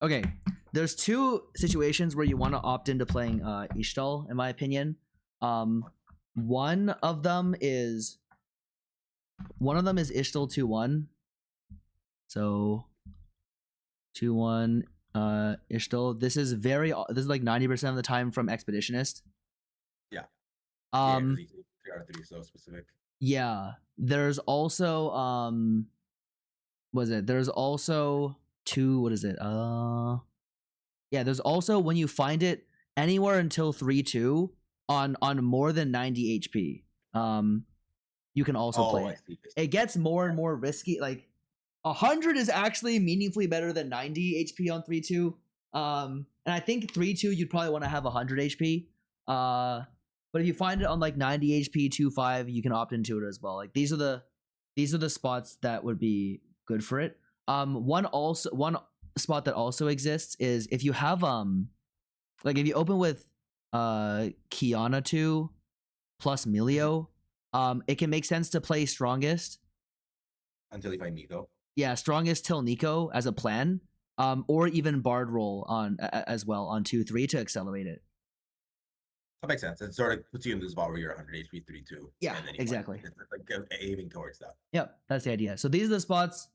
Okay, there's two situations where you want to opt into playing Ixtal, in my opinion. One of them is Ixtal 2-1. So 2-1 Ixtal. This is like 90% of the time from Expeditionist. Yeah. Yeah, 3 out of 3 so specific. Yeah. There's also there's also there's also when you find it anywhere until 3-2 on more than 90 HP. You can also play it. It gets more and more risky. Like 100 is actually meaningfully better than 90 HP on 3-2. And I think 3-2 you'd probably want to have 100 HP. But if you find it on like 90 HP 2-5, you can opt into it as well. Like these are the spots that would be good for it. One spot that also exists is if you have like if you open with Kiana 2 plus Milio, it can make sense to play strongest until you find Nico. Yeah, strongest till Nico as a plan, or even Bard roll on as well on 2-3 to accelerate it. That makes sense. It sort of puts you in the spot where you're 100 HP 3-2. Yeah, and then exactly. It's like aiming towards that. Yep, that's the idea. So these are the spots.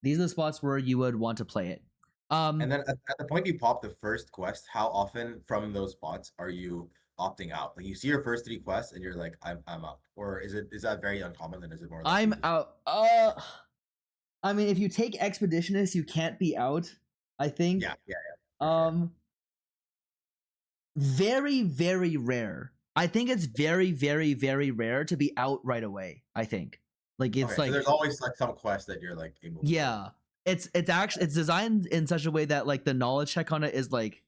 These are the spots where you would want to play it. And then at the point you pop the first quest, how often from those spots are you opting out? Like you see your first 3 quests and you're like, I'm out, or is that very uncommon? Then is it more? Like I'm out. I mean, if you take Expeditionist, you can't be out. I think. Yeah. Very, very rare. I think it's very, very, very rare to be out right away. I think. Like it's okay, like so there's always like some quest that you're like able to yeah. It's actually it's designed in such a way that like the knowledge check on it is like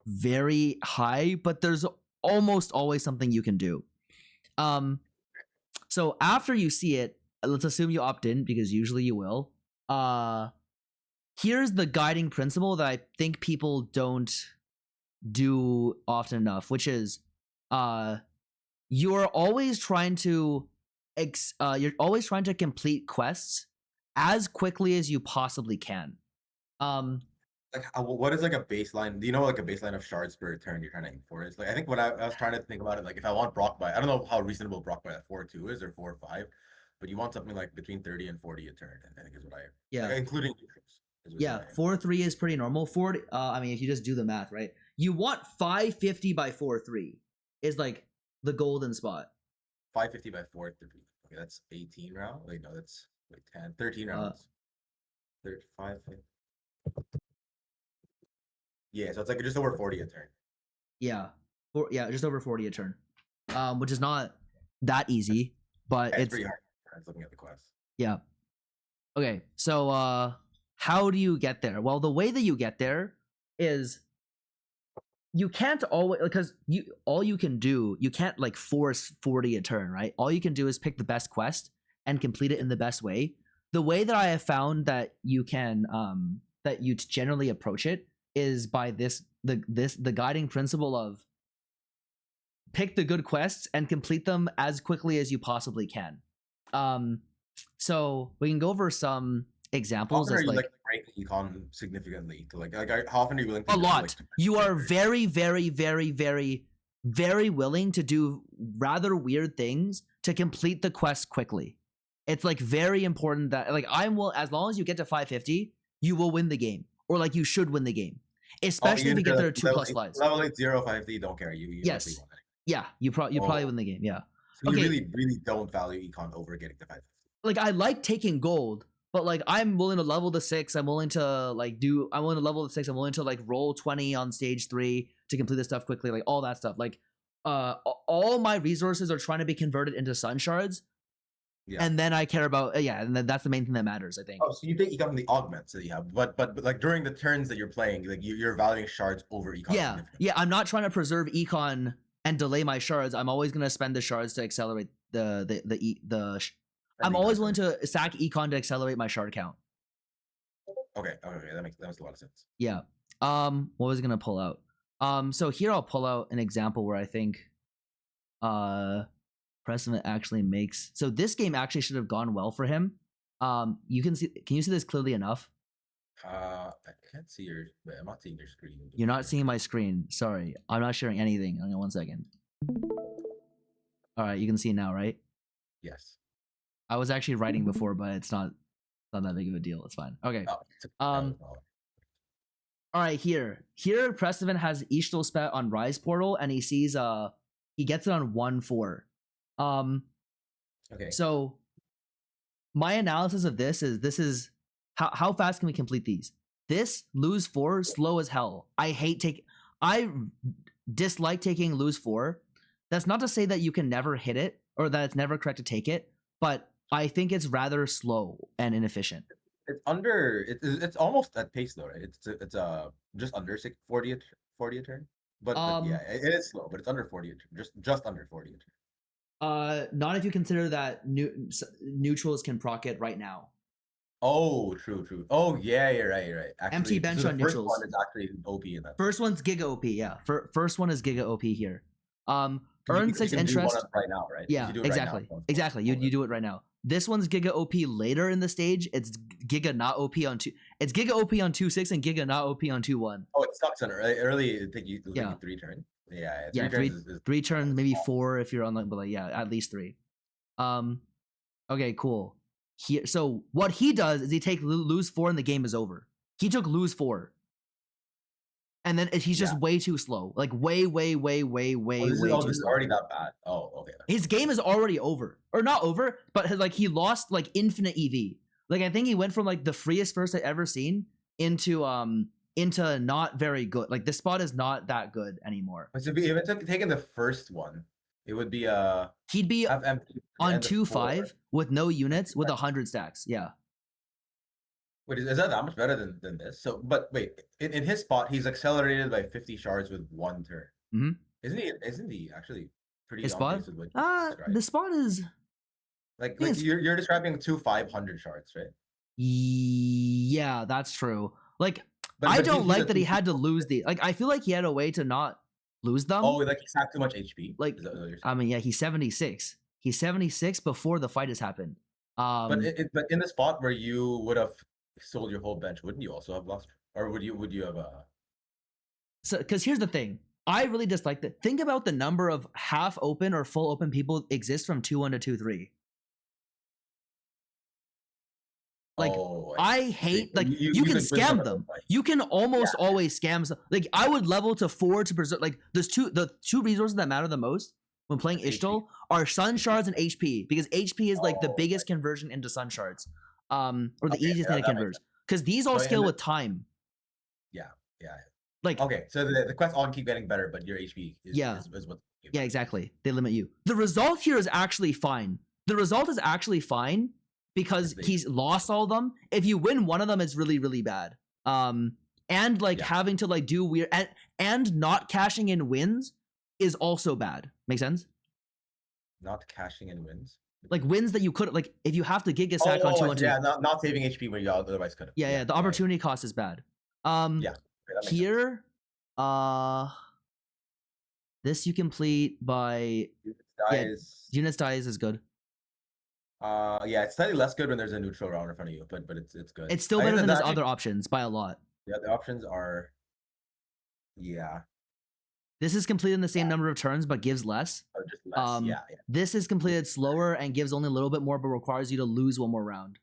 very high, but there's almost always something you can do. So after you see it, let's assume you opt in because usually you will. Here's the guiding principle that I think people don't do often enough, which is you're always trying to complete quests as quickly as you possibly can. Like what is like a baseline? Do you know what like a baseline of shards per turn you're trying to aim for? Is like I think what I was trying to think about it, like if I want Brock by, I don't know how reasonable Brock by at 4-2 is or 4-5, but you want something like between 30 and 40 a turn. I think is what like, including yeah, 4-3 is pretty normal. 40. I mean, if you just do the math, right? You want 550 by 4-3 is like the golden spot. 550 by 4-3. Okay, that's 18 rounds. Wait, no, that's like 13 rounds. 35. Yeah, so it's like just over 40 a turn. Yeah, just over 40 a turn, which is not that easy, but it's pretty hard. Looking at the quest. Yeah. Okay, so how do you get there? Well, the way that you get there is you can't always, because you can't like force 40 a turn, right? All you can do is pick the best quest and complete it in the best way. The way that I have found that you can that you generally approach it is by the guiding principle of pick the good quests and complete them as quickly as you possibly can. So we can go over some examples. How often are you like ranking econ significantly to like how often are you willing to a lot? You are very, very, very, very, very willing to do rather weird things to complete the quest quickly. It's like very important that like as long as you get to 550, you will win the game, or like you should win the game. Especially if you get there 2+ lives. Level 8, 0, 550, you don't care. You yes. Yeah, you probably win the game. Yeah. So you really don't value econ over getting to 550. Like I like taking gold, but like I'm willing to level the 6. I'm willing to level the 6. I'm willing to like roll 20 on stage 3 to complete this stuff quickly. Like all that stuff. Like all my resources are trying to be converted into sun shards. Yeah. And then I care about and then that's the main thing that matters, I think. Oh, so you take econ from the augments that you have, but like during the turns that you're playing, like you're valuing shards over econ. Yeah. I'm not trying to preserve econ and delay my shards. I'm always gonna spend the shards to accelerate I'm always willing to sack econ to accelerate my shard count. Okay, that makes a lot of sense. Yeah. What was I gonna pull out? So here I'll pull out an example where I think Precedent actually makes, so this game actually should have gone well for him. You can see, can you see this clearly enough? I can't see your. Wait, I'm not seeing your screen. You're not seeing my screen. Sorry, I'm not sharing anything. Hang on 1 second. All right, you can see now, right? Yes. I was actually writing before, but it's not that big of a deal. It's fine. Okay. All right, here Prestivan has Ixtal spat on Rise Portal, and he sees he gets it on 1-4. Okay. So my analysis of this is how fast can we complete these? This lose 4 slow as hell. I dislike taking lose 4. That's not to say that you can never hit it or that it's never correct to take it, but I think it's rather slow and inefficient. It's under. It's almost at pace though, right? It's just under 40 a turn. But yeah, it is slow, but it's under 40 a turn. Just under 40 a turn. Not if you consider that neutrals can proc it right now. Oh, true. Oh, yeah, you're right. Actually, empty bench on neutrals. First one is actually OP in that. First one's Giga OP, yeah. First one is Giga OP here. Earn 6 interest right now, right? Yeah, exactly. Right now. Exactly. You do it right now. This one's Giga OP later in the stage. It's Giga not OP on 2. It's Giga OP on 2-6 and Giga not OP on 2-1. Oh, it sucks on early. I think you 3 turns. Yeah, 3 turns. Three turns, maybe 4 if you're on but like at least 3. Okay, cool. Here, so what he does is he take lose 4 and the game is over. He took lose 4. And then he's just way too slow. Like way too slow. This is already that bad. Oh, okay. His game is already over. Or not over, but he lost like infinite EV. Like I think he went from like the freest first I ever seen into not very good. Like this spot is not that good anymore. So if it took taking the first one, it would be he'd be on 2-5 with no units with 100 stacks. Yeah. Wait, is that much better than this? So, but wait, in his spot, he's accelerated by 50 shards with 1 turn. Mm-hmm. Isn't he actually pretty? His spot? The spot is like you're describing 2 500 shards, right? Yeah, that's true. Like I don't like that he had to lose the. Like I feel like he had a way to not lose them. Oh, like he's had too much HP. Like I mean, yeah, he's 76. He's 76 before the fight has happened. But in the spot where you would have sold your whole bench, wouldn't you also have lost, or would you have So because here's the thing, I really dislike that. Think about the number of half open or full open people exist from 2-1 to 2-3. Like I hate like you can scam them. You can almost always scam them. Like I would level to 4 to preserve. Like the two resources that matter the most when playing Ixtal are sun shards and HP, because HP is like the biggest conversion into sun shards. Or the easiest thing to convert, because these all scale with time. Yeah. Like okay, so the quests all keep getting better, but your HP is what. Yeah, exactly. They limit you. The result here is actually fine. The result is actually fine because he's lost all of them. If you win one of them, it's really really bad. And like having to like do weird and not cashing in wins is also bad. Make sense? Not cashing in wins. Like wins that you could, like if you have to gig a sack on 2-1-2. Yeah, not saving HP where you otherwise could have. Yeah, the opportunity cost is bad. Here, this you complete by units dies is good. Yeah, it's slightly less good when there's a neutral round in front of you, but it's good. It's still better than those other options by a lot. Yeah, the options are This is completed in the same number of turns, but gives less. Oh, just less. This is completed slower and gives only a little bit more, but requires you to lose one more round.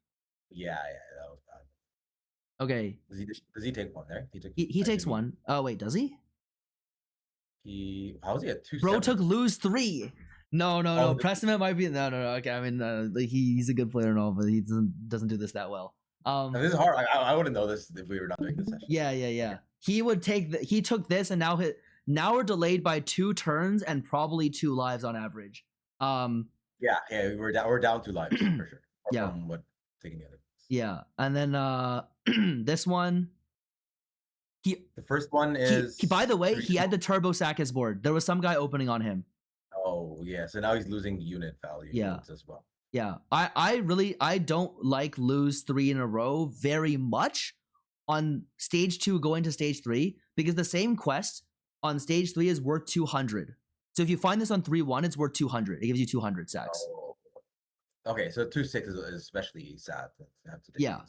Yeah, that was bad. Okay. Does he take one there? He takes one. Oh wait, does he? How is he at 2? Bro took lose 3. No. Prestivan might be no. Okay, I mean, like he's a good player and all, but he doesn't do this that well. This is hard. I wouldn't know this if we were not doing this session. Yeah. He would take he took this and now we're delayed by 2 turns and probably 2 lives on average. Yeah, we're down 2 lives for sure. From what taking the other. Yeah, and then this one. The first one is. By the way, he had the turbo sack his board. There was some guy opening on him. Oh yeah, so now he's losing unit value as well. Yeah, I don't like lose 3 in a row very much on stage 2 going to stage 3, because the same quest on stage 3 is worth 200. So if you find this on 3-1, it's worth 200. It gives you 200 sacks. Oh. Okay, so 2-6 is especially sad. To have to yeah.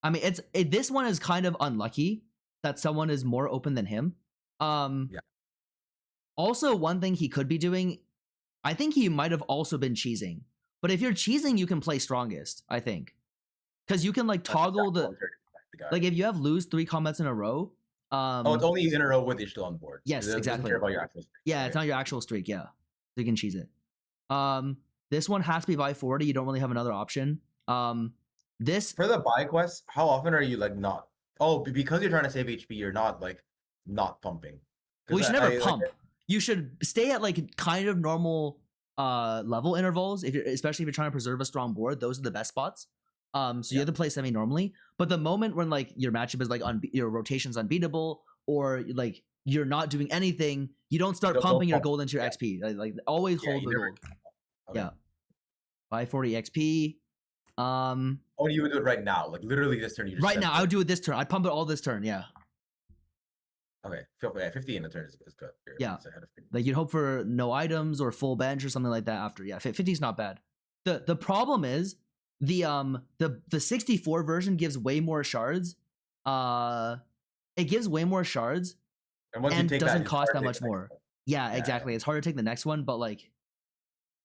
I mean, this one is kind of unlucky that someone is more open than him. Yeah. Also, one thing he could be doing, I think he might have also been cheesing. But if you're cheesing, you can play strongest, I think. Because you can like toggle the like if you have lose 3 combats in a row. Oh, it's only in a row with Ixtal on board. Yes, it exactly. Care about your actual streak, yeah, right? it's not your actual streak. Yeah, so you can cheese it. This one has to be by 40. You don't really have another option. This for the buy quest, how often are you like not? Oh, because you're trying to save HP, you're not like not pumping. Well, you should never pump. You should stay at like kind of normal level intervals. Especially if you're trying to preserve a strong board, those are the best spots. So you have to play semi normally. But the moment when like your matchup is like your rotation's unbeatable, or like you're not doing anything, you don't start pumping your gold into your XP. Like always hold the gold. Okay. Yeah. Buy 40 XP. Oh, you would do it right now, like literally this turn. You just right now, I would do it this turn. I'd pump it all this turn. Yeah. Okay, 50 in a turn is good. Yeah, like you'd hope for no items or full bench or something like that after. Yeah, 50 is not bad. The problem is the 64 version gives way more shards. It gives way more shards and doesn't cost that much more. Yeah, exactly. It's hard to take the next one, but like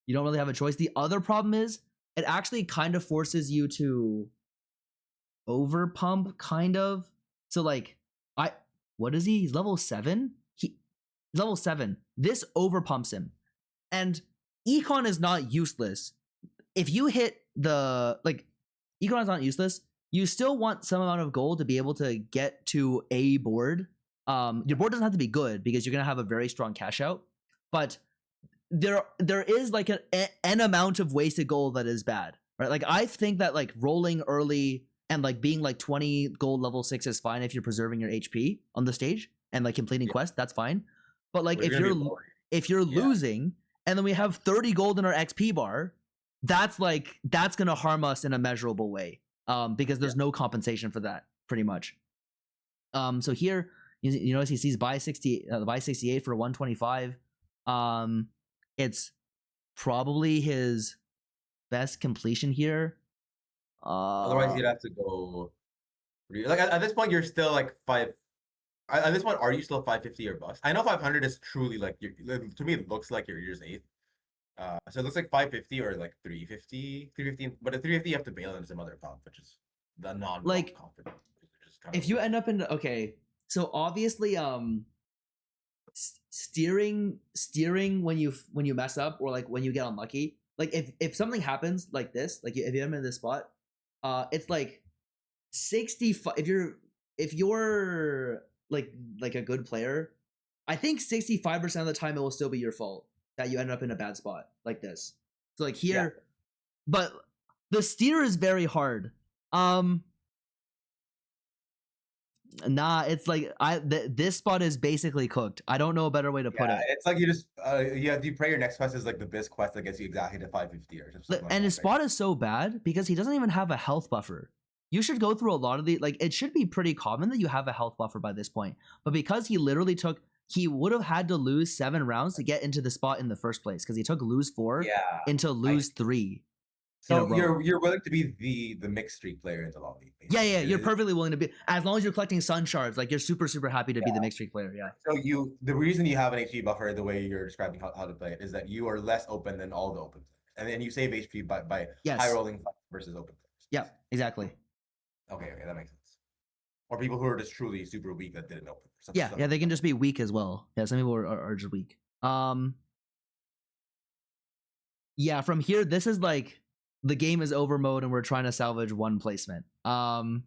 you don't really have a choice. The other problem is it actually kind of forces you to over pump, kind of. So like what is he? He's level 7? He's level 7. This over pumps him. And Econ is not useless. If you hit the Econ is not useless. You still want some amount of gold to be able to get to a board. Your board doesn't have to be good because you're gonna have a very strong cash out. But there is like an amount of wasted gold that is bad, right? Like I think that like rolling early and like being like 20 gold level 6 is fine if you're preserving your HP on the stage and like completing quests, that's fine. But like if you're losing and then we have 30 gold in our XP bar, that's gonna harm us in a measurable way. Because there's no compensation for that, pretty much. So here you notice he sees buy 68 for 125. It's probably his best completion here. Otherwise, you'd have to go. Like at this point, you're still like 5. At this point, are you still 550 or bust? I know 500 is truly like to me. It looks like you're just 8th. So it looks like 550 or like 350, but at 350 you have to bail in some other comp, which is the non like confident. If you end up in so obviously steering when you mess up or like when you get unlucky, like if something happens like this, like if you're in this spot, it's like 65. If you're like a good player, I think 65% of the time it will still be your fault that you end up in a bad spot like this. So like here, but the steer is very hard. Nah, it's like this spot is basically cooked. I don't know a better way to put it. It's like you just you pray your next quest is like the best quest that gets you exactly to 550 or something. And his spot is so bad because he doesn't even have a health buffer. You should go through a lot of the it should be pretty common that you have a health buffer by this point. But because he literally he would have had to lose 7 rounds to get into the spot in the first place because he took lose 4 into lose 3. So you're willing to be the mixed streak player in the lobby. Basically. Yeah, you're perfectly willing to be, as long as you're collecting sun shards. Like you're super happy to be the mixed streak player. Yeah. So the reason you have an HP buffer, the way you're describing how to play it, is that you are less open than all the open players, and then you save HP by high rolling versus open players. Yeah, exactly. Okay, that makes sense. Or people who are just truly super weak that didn't open. Yeah, they can just be weak as well. Yeah, some people are just weak. Yeah, from here, this is like the game is over mode and we're trying to salvage 1 placement. So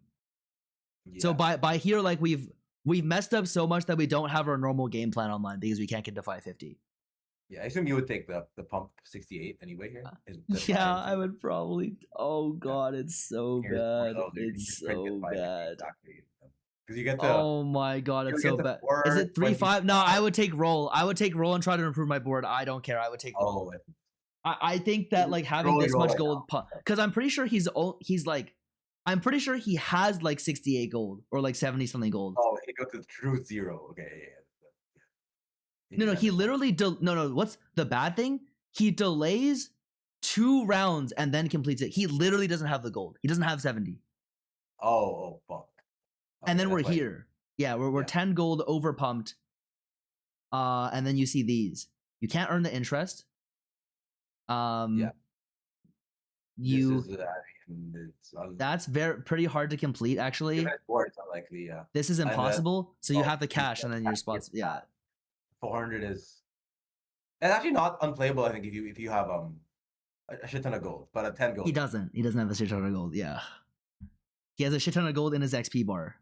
by here, like we've messed up so much that we don't have our normal game plan online because we can't get to 550. Yeah, I assume you would take the pump 68 anyway here. Yeah, I would probably. Oh god, it's so bad. It's so bad. Because you get the. Oh my god, it's so bad. Is it 3-5? No, I would take roll. I would take roll and try to improve my board. I don't care. I would take roll. I think that like having this much gold, because I'm pretty sure I'm pretty sure he has like 68 gold or like 70 something gold. Oh, he got to true 0. Okay, yeah. No, he literally no. What's the bad thing? He delays 2 rounds and then completes it. He literally doesn't have the gold. He doesn't have 70. Oh, fuck. And then Okay, we're that's why- here. Yeah, we're Yeah. 10 gold over pumped. And then you see these. You can't earn the interest. Yeah. You This is, it's that's pretty hard to complete actually. even at 4, it's unlikely, yeah. This is And then- impossible. So you oh, have the you cash get and then the your cash, spots. you get Yeah. 400 is. It's actually not unplayable, I think, if you have a shit ton of gold, but a 10 gold. He doesn't. He doesn't have a shit ton of gold. Yeah. He has a shit ton of gold in his XP bar.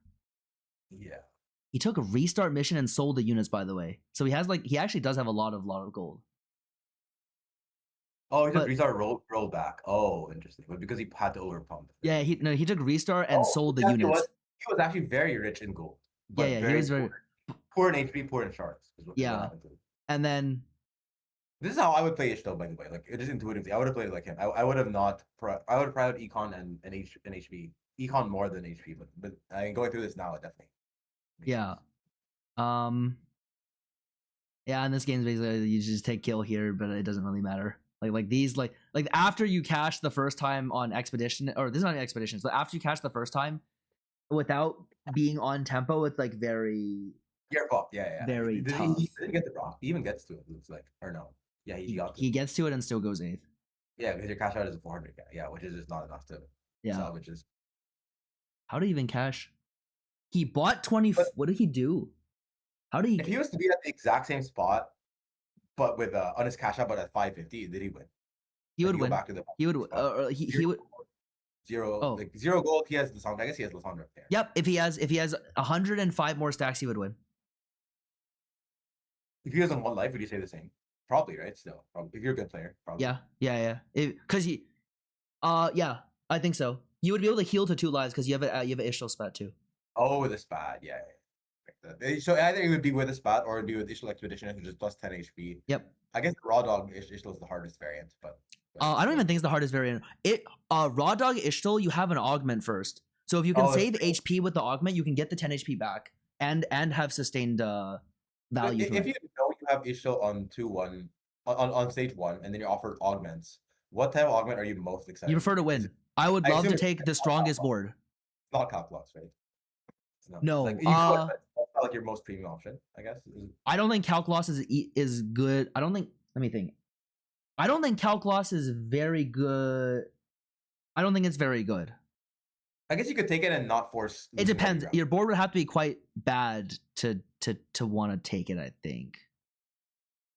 Yeah. He took a restart mission and sold the units, by the way. So he has he actually does have a lot of gold. Oh, he took restart roll back. Oh, interesting. But because he had to overpump. Yeah, he took restart and sold the units. He was actually very rich in gold. But Yeah, he was very poor in HP, poor in shards. Is what happened to him. And then this is how I would play Ixtal, by the way. Like, it is intuitively. I would have played it like him. I would have not. I would have prioritized Econ and HP. Econ more than HP, but going through this now, it definitely. Yeah. Yeah, in this game, basically you just take kill here, but it doesn't really matter. Like these, like after you cash the first time on expedition, or this is not expeditions, but after you cash the first time, without being on tempo, it's like very. Yeah. Very tough. He didn't get the rock. He even gets to it. Looks like, or no? Yeah, he gets to it and still goes 8th. Yeah, because your cash out is a 400. Yeah, which is just not enough to. Salvage is. How did he even cash? He bought 20. What did he do? How did he? If he was to be at the exact same spot, but with on his cash out, but at 550, did he win? He would win. Go back to the he would. He would. Zero gold. He has Lissandra. I guess he has Lissandra there. Yep. If he has 105 more stacks, he would win. If he was on 1 life, would you say the same? Probably, right? Still, probably. If you're a good player, probably. Yeah. Because yeah, I think so. You would be able to heal to 2 lives because you have an Ixtal spat too. Oh, with a spat, yeah. So either it would be with a spat or it would be with Ixtal Expedition, which is plus 10 HP. Yep. I guess raw dog Ixtal is the hardest variant, but. I don't even think it's the hardest variant. Raw dog Ixtal, you have an augment first. So if you can save HP with the augment, you can get the 10 HP back and have sustained value. If you know you have Ixtal on 2-1 on stage 1, and then you're offered augments, what type of augment are you most excited? You prefer to win. I would love to take the strongest board. It's not Calculus, right? No. Like, that's like your most premium option, I guess. I don't think Calculus is good. I don't think. Let me think. I don't think Calculus is very good. I don't think it's very good. I guess you could take it and not force. It depends. Your board would have to be quite bad to want to take it, I think.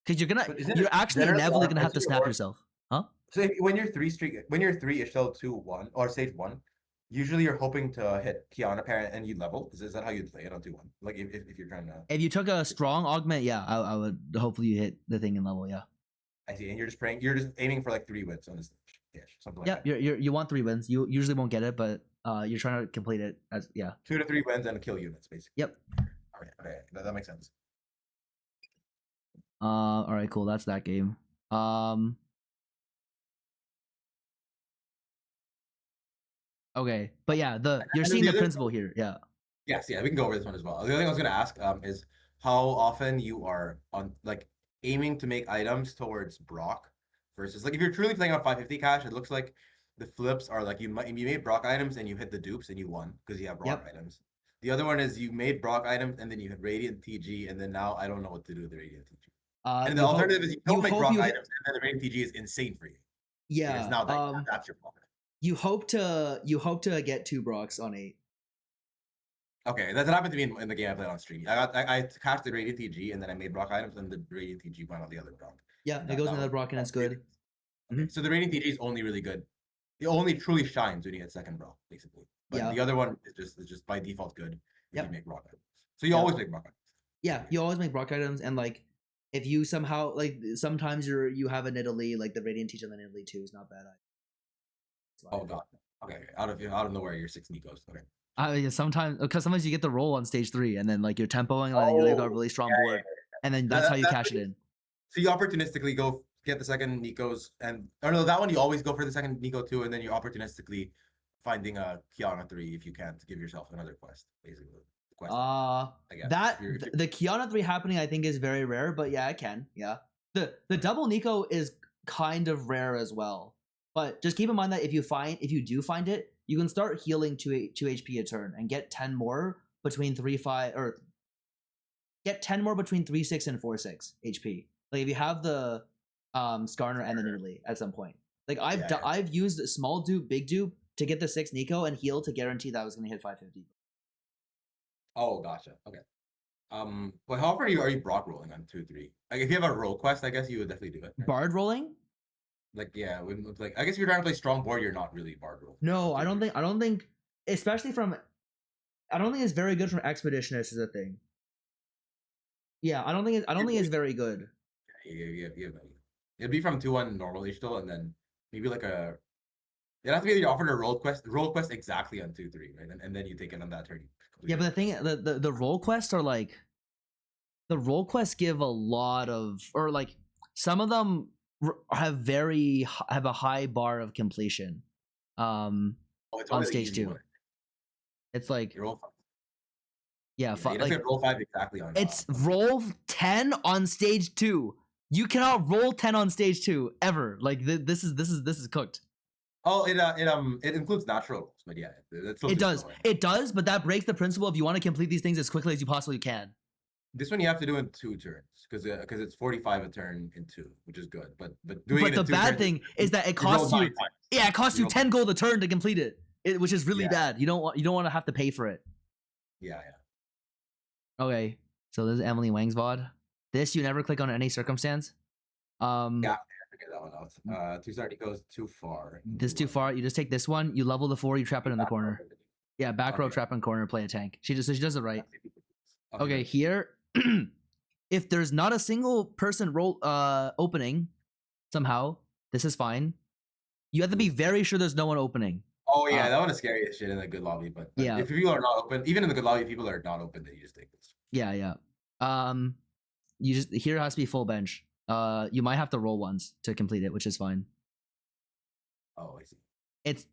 Because you're actually inevitably gonna have to snap yourself, huh? So when you're 3 Ixtal 2-1 or stage 1, usually you're hoping to hit Kiana parent and you level. Is that how you'd play it on 2-1? Like if you're trying to. If you took a strong augment, yeah, I would hopefully you hit the thing in level, yeah. I see, and you're just aiming for like 3 wins on this stage, something like that. Yeah, you want 3 wins. You usually won't get it, but you're trying to complete it as 2 to 3 wins and kill units, basically. Yep. Okay, that makes sense. All right, cool. That's that game. Okay, but yeah, you're seeing the principle here. Yeah. Yes, we can go over this one as well. The other thing I was gonna ask is how often you are on aiming to make items towards Brock versus if you're truly playing on 550 cash, it looks like the flips are like you made Brock items and you hit the dupes and you won because you have Brock items. The other one is you made Brock items and then you had Radiant TG and then now I don't know what to do with the Radiant TG. And the alternative is you don't make Brock items and then the Radiant TG is insane for you. Yeah. Now that's your problem. You hope to get 2 Brocks on 8. Okay, that happened to me in the game I played on stream. I cashed the Radiant TG and then I made Brock items and the Radiant TG went on the other Brock. Yeah, it goes on the other Brock and it's good. Okay, so the Radiant TG is only really good. It only truly shines when you get second Brock, basically. But the other one is just by default good if you make Brock items. So you always make Brock items. Yeah, you always make Brock items, and if you somehow sometimes you have an Italy, the Radiant TG and then Italy 2 is not bad. Oh god. Okay. Out of nowhere, you're 6 Nikos. Okay. Sometimes you get the roll on stage 3, and then you're tempoing, and then you got a really strong board, and then that's how you cash it in. So you opportunistically go get the second Nikos, that one you always go for the second Nico 2, and then you opportunistically finding a Kiana 3 if you can to give yourself another quest, basically. I guess. The Kiana 3 happening, I think, is very rare, but yeah, I can. Yeah. The double Nico is kind of rare as well. But just keep in mind that if you do find it, you can start healing 2 HP a turn and get 10 more between 3-5 or get 10 more between 3-6 and 4-6 HP. Like if you have the Skarner and the Nidalee at some point. Like I've used a small dupe, big dupe to get the 6 Nico and heal to guarantee that I was gonna hit 550. Oh, gotcha. Okay. But how often are you Brock rolling on 2-3? Like if you have a roll quest, I guess you would definitely do it. Right? Bard rolling? Like yeah, like I guess if you're trying to play strong board, you're not really Bard rolling. No, I don't think especially from I don't think it's very good from Expeditionist is a thing. Yeah, I don't think it's very good. Yeah. It'd be from 2-1 normal Ixtal, and then maybe like a. It'd have to be you offered a roll quest exactly on 2-3, right? And then you take it on that turn. Yeah, but the thing, the roll quests are like, the roll quests give a lot of, or like some of them have a high bar of completion. On stage 2. It's like roll 5. Yeah, you like roll 5 exactly on. It's roll 10 on stage 2. You cannot roll 10 on stage 2 ever. Like this is cooked. Oh, it includes natural rolls, but yeah, it does, but that breaks the principle if you want to complete these things as quickly as you possibly can. This one you have to do in 2 turns because it's 45 a turn in 2, which is good. But the bad thing is that it costs you. Yeah, it costs you 10 gold a turn to complete it, which is really bad. You don't want to have to pay for it. Yeah. Okay, so this is Emily Wang's VOD. This you never click on any circumstance. Yeah, figure that one out. 2-star goes too far. This too far. You just take this one. You level the 4. You trap it in the corner. Yeah, back row trap in corner. Play a tank. She does it right. Okay, here. If there's not a single person roll opening, somehow this is fine. You have to be very sure there's no one opening. Oh yeah, that one is scary as shit in a good lobby. But yeah, if people are not open, even in the good lobby, people are not open. Then you just take this. Yeah. You just here has to be full bench. You might have to roll once to complete it, which is fine. Oh, I see.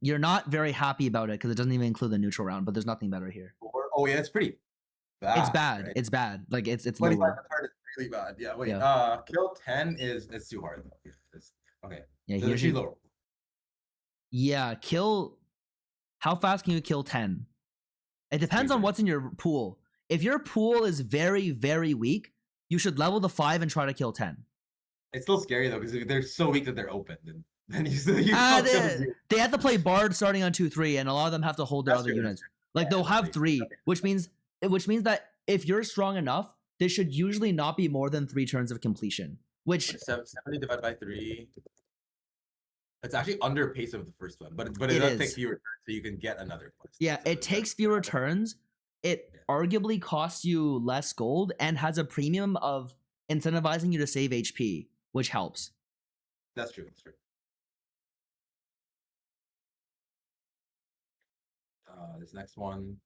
You're not very happy about it because it doesn't even include the neutral round, but there's nothing better here. Oh yeah, it's pretty bad. It's bad. Right? It's bad. Like it's lower. 25 is really bad. Yeah. Wait. Kill 10 it's too hard though. Okay. Yeah. So here's lower. Yeah. Kill. How fast can you kill 10? It depends on what's in your pool. If your pool is very, very weak, you should level the 5 and try to kill 10. It's still scary though because they're so weak that they're open. Then they have to play Bard starting on 2-3, and a lot of them have to hold their other units. Like they'll have 3, which means that if you're strong enough, this should usually not be more than 3 turns of completion. Which 70 divided by 3. It's actually under pace of the first one, but it does take fewer turns, so you can get another quest. Yeah, so it takes fewer turns. It arguably costs you less gold and has a premium of incentivizing you to save HP, which helps. That's true. This next one.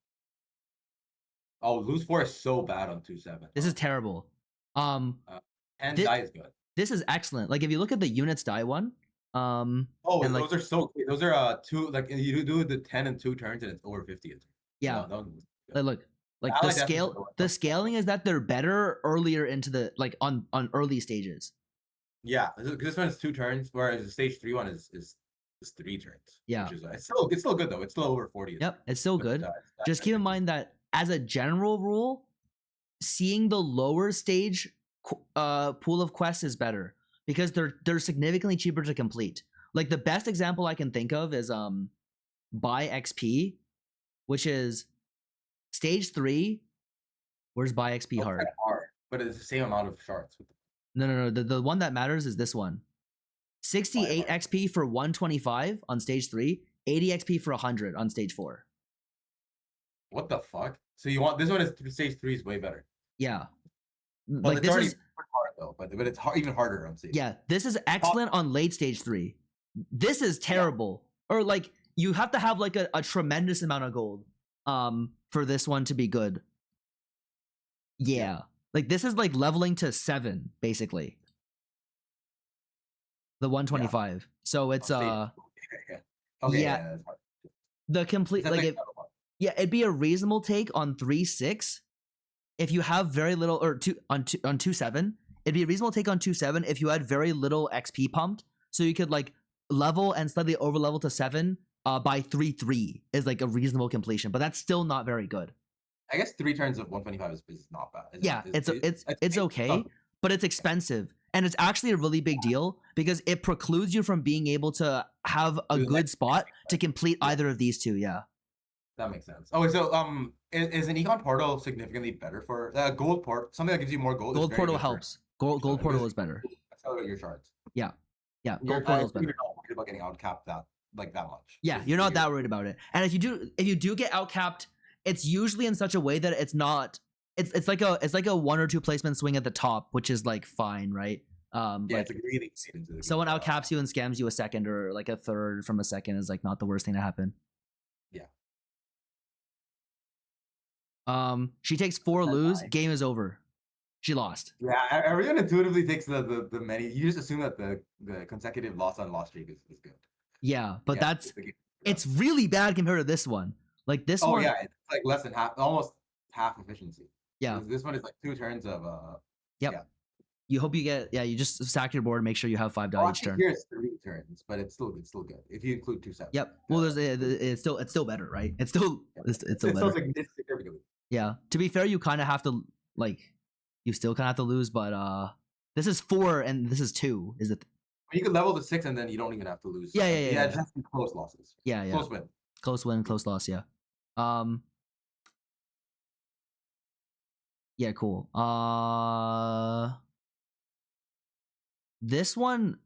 Oh, lose 4 is so bad on 2-7. This is terrible. And die is good. This is excellent. Like if you look at the units die one. Those are so great. Those are 2 like you do the 10 and 2 turns and it's over 50. Yeah. Look, like the scaling is that they're better earlier into the on early stages. Yeah, this one is 2 turns, whereas the stage 3 one is 3 turns. Yeah, which is, it's still good though. It's still over 40. Yep, it's still good. Just keep in mind that as a general rule, seeing the lower stage pool of quests is better because they're significantly cheaper to complete. Like the best example I can think of is buy XP, which is stage 3. Where's buy XP hard? But it's the same amount of shards. No. The one that matters is this one. 68 XP for 125 on stage 3, 80 XP for 100 on stage 4. What the fuck? So you want this one is stage 3 is way better. Yeah. But like this is hard though, but it's even harder on stage. Yeah, this is excellent on late stage 3. This is terrible. Yeah. Or like you have to have like a tremendous amount of gold for this one to be good. Yeah. Like this is like leveling to 7 basically. The 125. Yeah. So it's the complete like it'd be a reasonable take on 3-6 if you have very little, or on 2-7. It'd be a reasonable take on 2-7 if you had very little XP pumped, so you could like level and slightly over level to 7 by 3-3 is like a reasonable completion, but that's still not very good. I guess 3 turns of 125 is not bad. It's okay, but it's expensive. And it's actually a really big deal because it precludes you from being able to have a good spot to complete either of these two. Yeah. That makes sense. Oh, so is an econ portal significantly better for gold port? Something that gives you more gold. Gold portal helps. Gold portal is better. Accelerate your charts. Yeah. Gold portal is better. You're not worried about getting outcapped that much. Yeah, you're not that worried about it. And if you do get outcapped, it's usually in such a way that it's not. It's like a 1 or 2 placement swing at the top, which is like fine, right? Yeah, it's like really someone outcaps you and scams you a second or like a third from a second is like not the worst thing to happen. Yeah. She takes 4 lose, game is over. She lost. Yeah, everyone intuitively takes the many. You just assume that the consecutive loss on loss streak is good. Yeah, but it's really bad compared to this one. Like this one. Oh yeah, it's like less than half, almost half efficiency. Yeah. This one is like 2 turns of Yep. Yeah. You hope you get you just sack your board and make sure you have 5 die each turn. Here's 3 turns, but it's still good if you include 2 sets. Yep. Well, it's still better, right? It's still better. Significantly. Yeah. To be fair, you kind of have to you still kind of have to lose, but this is 4 and this is 2. Is it? You can level to 6 and then you don't even have to lose. Yeah. Just close losses. Yeah. Close win, close loss. Yeah. Yeah, cool. This one's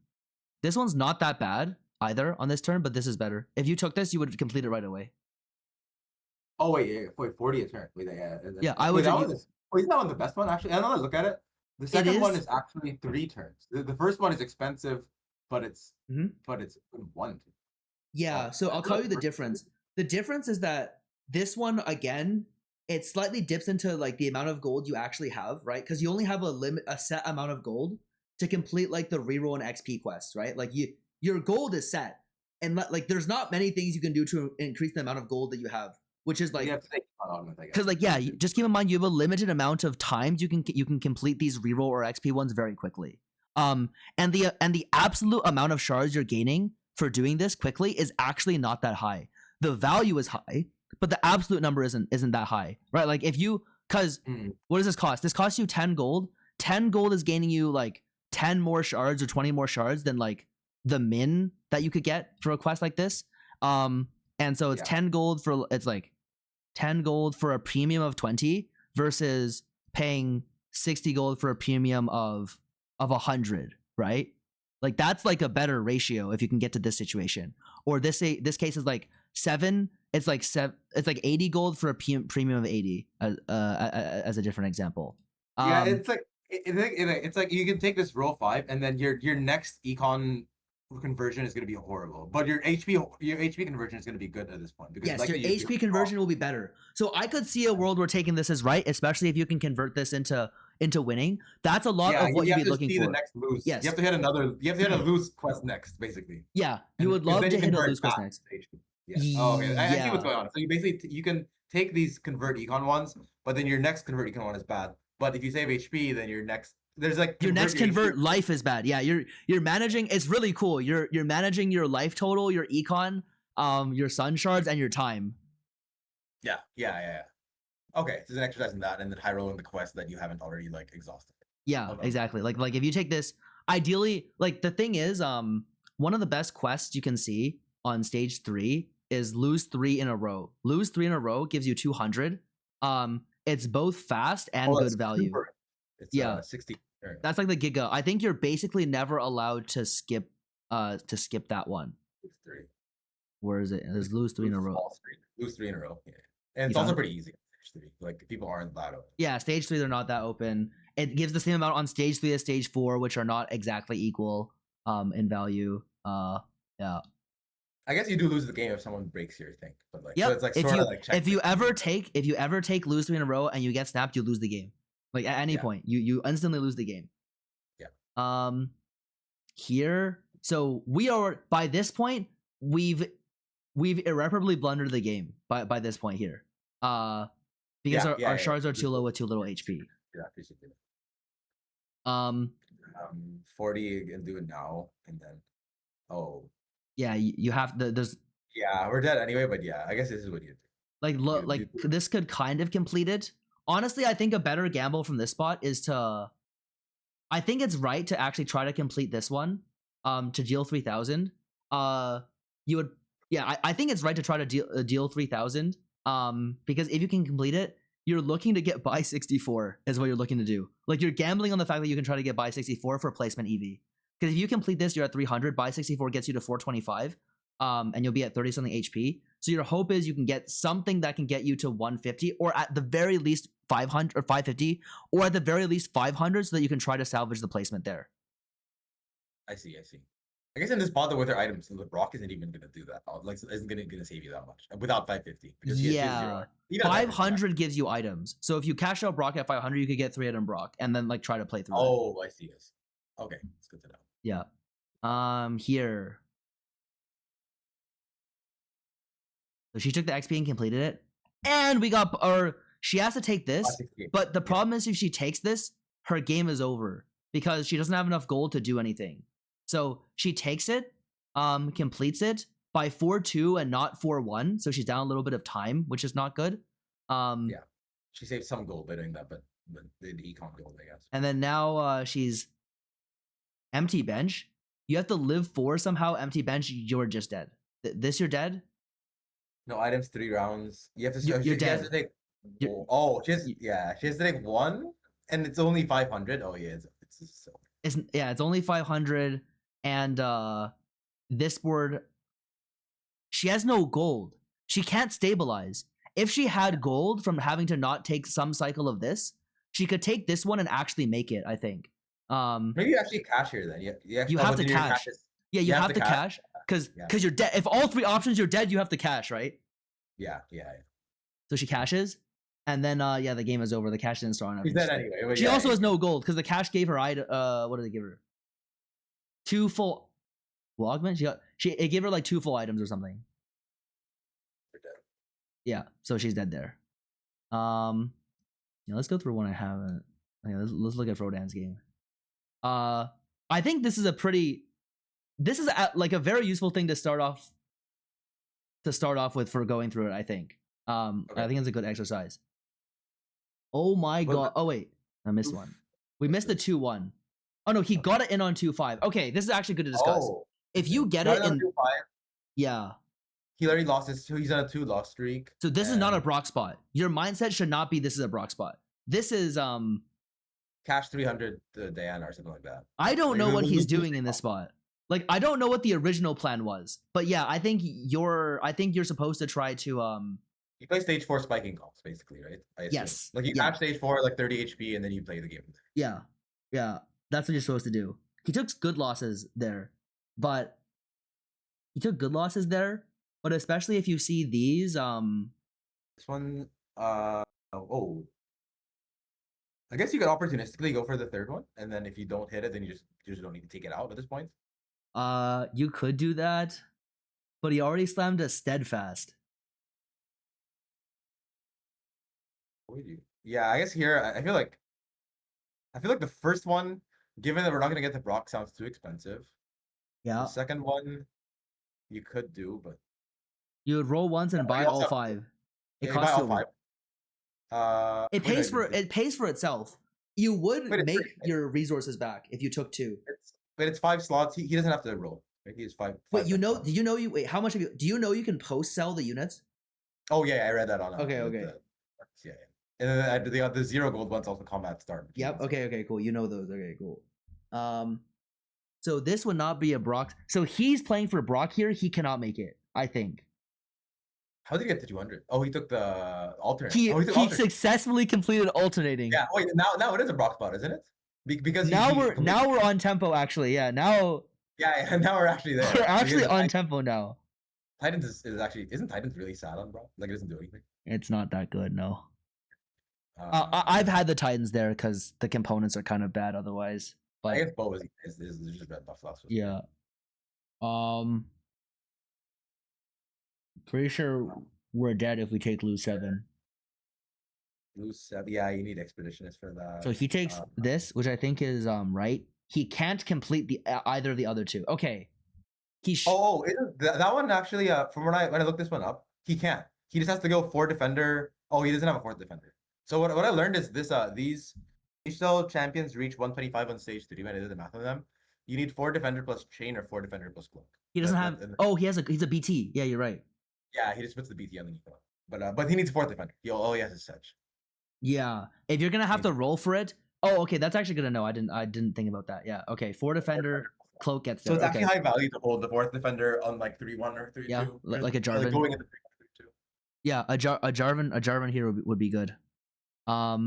not that bad either on this turn, but this is better. If you took this, you would complete it right away. Oh wait, 40 a turn. Yeah, I would. He's not on the best one actually. I don't know. Look at it. The second one is actually 3 turns. The first one is expensive, but it's 1. Yeah, so I'll tell you the difference. The difference is that this one again, it slightly dips into like the amount of gold you actually have, right? Because you only have a set amount of gold to complete like the reroll and XP quests, right? Like your gold is set, and like there's not many things you can do to increase the amount of gold that you have, which is like because like just keep in mind you have a limited amount of times you can complete these reroll or XP ones very quickly. And the absolute amount of shards you're gaining for doing this quickly is actually not that high. The value is high, but the absolute number isn't that high, right? Like if you what does this cost? This costs you 10 gold. 10 gold is gaining you like 10 more shards or 20 more shards than like the min that you could get for a quest like this. And so it's 10 gold for a premium of 20 versus paying 60 gold for a premium of 100, right? Like that's like a better ratio if you can get to this situation. Or this case is like 7. It's like 80 gold for a premium of 80 as a different example. Yeah, it's like you can take this roll 5 and then your next econ conversion is going to be horrible, but your HP conversion is going to be good at this point because yes, your HP conversion will be better. So I could see a world where taking this is right, especially if you can convert this into winning. That's a lot of what you'd be looking for. The next lose. Yes, you have to hit a lose quest next, basically. Yeah, you would love to hit a lose quest next. Yeah. Oh, okay. I see what's going on. So you can take these convert econ ones, but then your next convert econ one is bad. But if you save HP, then your next convert life is bad. Yeah, you're managing. It's really cool. You're managing your life total, your econ, your sun shards, and your time. Yeah. Okay, so there's an exercise in that, and then high rolling the quest that you haven't already like exhausted. Yeah, exactly. Like if you take this, ideally, like the thing is, one of the best quests you can see on stage 3 is lose 3 in a row. Lose 3 in a row gives you 200. It's both fast and good value. It's 60. That's like the giga. I think you're basically never allowed to skip that one. 3. Where is it? There's lose 3 in a row. Lose 3 in a row. Yeah. And it's also pretty easy. Stage 3. Like people aren't that open. Yeah, stage 3 they're not that open. It gives the same amount on stage 3 as stage 4, which are not exactly equal in value. Yeah. I guess you do lose the game if someone breaks your thing, but like, so it's like if you ever take lose 3 in a row and you get snapped, you lose the game. Like at any point, you instantly lose the game. Yeah. Here, so we are by this point we've irreparably blundered the game by this point here. Because our shards are too low with too little HP. Yeah, basically. 40 and do it now, and then yeah, you have there's Yeah, we're dead anyway, but yeah, I guess this is what you do. Like look, like you- this could kind of complete it. Honestly, I think a better gamble from this spot is to. I think it's right to actually try to complete this one. To deal 3,000. You would. Yeah, I think it's right to try to deal 3,000. Because if you can complete it, you're looking to get by 64 is what you're looking to do. Like you're gambling on the fact that you can try to get by 64 for placement EV. Because if you complete this, you're at 300. By 64 gets you to 425. And you'll be at 30 something HP. So your hope is you can get something that can get you to 150, or at the very least 500 or 550, or at the very least 500, so that you can try to salvage the placement there. I see. I guess in this spot, though, with their items, the Brock isn't even gonna do that. Like, isn't gonna save you that much without 550. Because he has Yeah, even at 500 gives you items. So if you cash out Brock at 500, you could get 3 item Brock, and then like try to play through it. Oh, I see. Okay, it's good to know. Yeah. Here. So she took the XP and completed it, and we got, or she has to take this. 568. But the problem is, if she takes this, her game is over because she doesn't have enough gold to do anything. So she takes it, completes it by 4-2 and not 4-1. So she's down a little bit of time, which is not good. Yeah, she saved some gold by doing that, but the econ gold, I guess. And then now she's empty bench. You have to live 4 somehow. Empty bench, you're just dead. This you're dead. No items, 3 rounds. You have to. You're she dead. has to take. You're- Oh, she has to take 1, and it's only 500. Oh yeah, it's so. It's only 500, and this board, she has no gold. She can't stabilize. If she had gold from having to not take some cycle of this, she could take this one and actually make it, I think. Maybe you actually cash here then. You have to cash. Yeah, you have to cash because you're dead. If all 3 options you're dead, you have to cash, right? Yeah. So she cashes, and then the game is over. The cash didn't start on She's dead anyway. She also has no gold because the cash gave her what did they give her? 2 full augment. It gave her like 2 full items or something. Yeah, so she's dead there. Let's go through one I haven't. Let's look at Frodan's game. I think this is like a very useful thing to start off with for going through it. I think. Okay. I think it's a good exercise. Oh my god! Oh wait, I missed one. We missed the 2-1. Oh no, he got it in on 2-5. Okay, this is actually good to discuss. If you get it in 2-5. Yeah. He already lost his 2. He's on a 2 loss streak. So this is not a Brock spot. Your mindset should not be this is a Brock spot. This is cash 300 to Diana or something like that. I don't know what he's doing in this spot. Like I don't know what the original plan was. But yeah, I think you're supposed to try to You play stage 4 spiking calls, basically, right? Yes. Like you catch stage 4 like 30 HP and then you play the game. Yeah. That's what you're supposed to do. He took good losses there, but especially if you see these This one I guess you could opportunistically go for the 3rd one, and then if you don't hit it, then you just don't need to take it out at this point. You could do that, but he already slammed a steadfast. What would you? Yeah, I guess here I feel like the first one, given that we're not gonna get the Brock, sounds too expensive. Yeah. The second one you could do, but you would roll once and buy all 5. It costs you all 5. It pays for itself. You would make your resources back if you took 2. But it's 5 slots. He doesn't have to roll. Right? He has 5. Wait, how much of you do you know you can post sell the units? Oh yeah, I read that on. Okay. Yeah. And then they got the 0 gold ones also combat start. Yep. Okay. Cool. You know those. Okay. Cool. So this would not be a Brock. So he's playing for Brock here. He cannot make it, I think. How did he get to 200? Oh, he took the alternate. He successfully completed alternating. Yeah. Wait. Now it is a Brock spot, isn't it? Because now we're on tempo. Actually, yeah. Now. Yeah. Now we're actually there. We're actually on tempo now. Titans is actually isn't Titans really sad on Brock? Like it doesn't do anything. It's not that good. No. I've had the Titans there because the components are kind of bad otherwise. But I guess Bo is just red buff last. Yeah. Pretty sure we're dead if we take lose 7. Lose 7. Yeah, you need expeditionist for that. So he takes this, which I think is right. He can't complete either of the other 2. Okay. That one actually, from when I looked this one up, he can't. He just has to go 4 defender. Oh, he doesn't have a 4th defender. So what I learned is this: these Ixtal champions reach 125 on stage 3 when I did the math on them. You need 4 defender plus chain or 4 defender plus cloak. He doesn't have. Oh, he's a BT. Yeah, you're right. Yeah, he just puts the BT underneath him. But he needs 4th defender. He has his sedge. Yeah, if you're gonna have to roll for it. Oh, okay, that's actually good to know. I didn't think about that. Yeah, okay, 4 defender, cloak gets there. So it's actually high value to hold the 4th defender on like 3-1 or 3-2. Yeah, like a Jarvan. Going into 3-2. Yeah, a Jarvan here would be good. Yeah.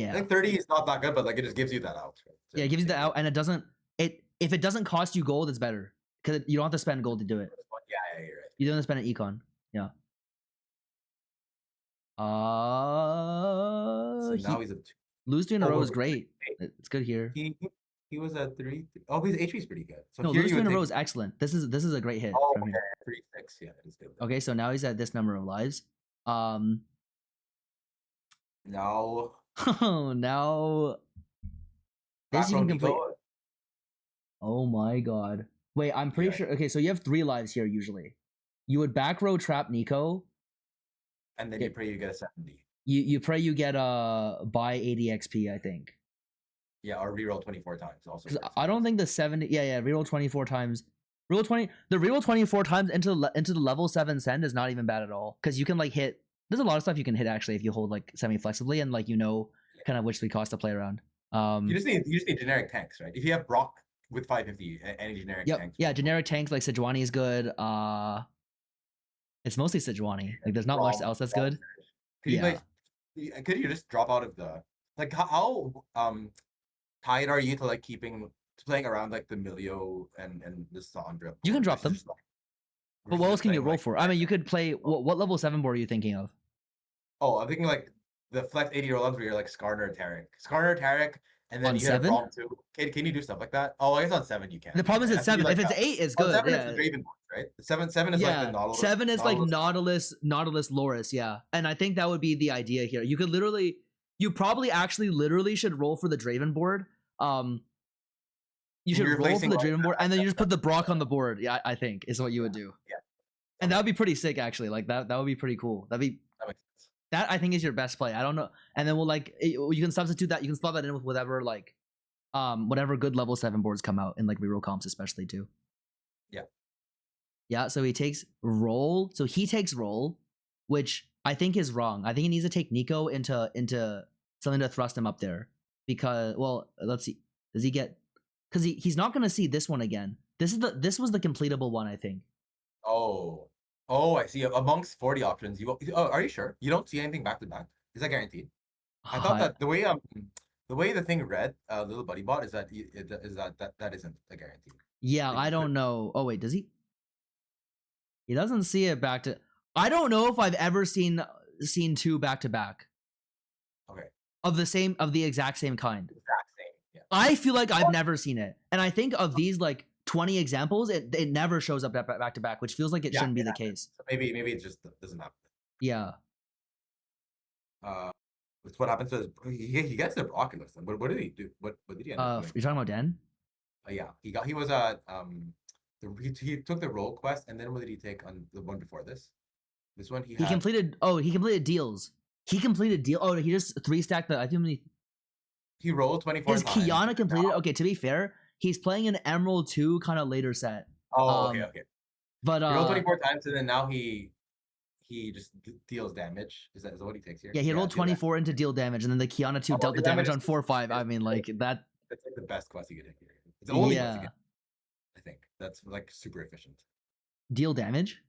I think 30 is not that good, but like it just gives you that out. Right? So yeah, it gives you the out, and if it doesn't cost you gold, it's better because you don't have to spend gold to do it. Yeah, you're right. You don't have to spend an econ. Yeah. So now he's a 2. Lose 2 in a row is great. It's good here. He was a 3. Oh, his HP is pretty good. So no, lose 2 in a row is excellent. This is a great hit. Oh, okay. 3-6. Yeah, that is good. Okay, so now he's at this number of lives. Now. Now. This you can complete. Oh my god. Wait, I'm pretty sure. Okay, so you have 3 lives here usually. You would back row trap Nico. And then you pray you get a 70. You pray you get buy 80 XP, I think. Yeah, or reroll 24 times also. I don't think the 70. Yeah, reroll 24 times. Reroll 20. The reroll 24 times into the level 7 send is not even bad at all because you can like hit. There's a lot of stuff you can hit actually if you hold like semi flexibly and like kind of which we cost to play around. You just need generic tanks, right? If you have Brock with 550, any generic tanks. Yeah, generic tanks like Sejuani is good. It's mostly Sejuani. Like there's not much else that's good. Could you just drop out of the like how tied are you to like playing around like the Milio and the Sandra? You can drop them. But what else can you roll for? I mean, you could play. What level 7 board are you thinking of? Oh, I'm thinking like the flex 80 roll-ups where you're like Skarner, Tarek, and then on you 7? have Braum too. Can you do stuff like that? Oh, I guess on 7 you can. The problem is it's 7. If it's 8, it's good. 7 is the Draven board, right? 7 is like the Nautilus. 7 is like Nautilus, Loris, yeah. And I think that would be the idea here. You probably actually literally should roll for the Draven board. You should roll for the Draven board, and then you just put the Brock on the board. Yeah, I think is what you would do. Yeah, and that would be pretty sick, actually. Like that would be pretty cool. That makes sense. That I think is your best play. I don't know, and then you can substitute that. You can slot that in with whatever whatever good level 7 boards come out in like reroll comps, especially too. Yeah. Yeah. So he takes roll. So he takes roll, which I think is wrong. I think he needs to take Nico into something to thrust him up there because let's see. Does he get? Because he's not going to see this one again. This was the completable one, I think. Oh, I see. Amongst 40 options, are you sure you don't see anything back to back? Is that guaranteed? I thought that the way the thing read, little buddy bot is that that isn't a guarantee. Yeah, like, I don't know. Oh wait, does he? He doesn't see it back to. I don't know if I've ever seen 2 back to back. Okay. Of the exact same kind. Exact same. Yeah. I feel like I've never seen it, and I think of these like 20 examples, it never shows up back to back, which feels like it shouldn't be the case. So maybe it just doesn't happen. Yeah. That's what happens to he gets the Oculus. What did he do? What did he end up doing? You're talking about Den? Yeah, he took the role quest, and then what did he take on the one before this? This one he completed deals. He completed deal. Oh, he just 3-stacked the. I think he rolled 24 times. His Kiana completed. Okay, to be fair, he's playing an Emerald 2 kind of later set. Oh, okay. But he rolled 24 times, and then now he just deals damage. Is that what he takes here? Yeah, he rolled 24 into deal damage, and then the Kiana 2 dealt the damage on 4/5. I mean, like that. That's like the best quest you could hit here. It's the only quest you get. I think that's like super efficient. Deal damage.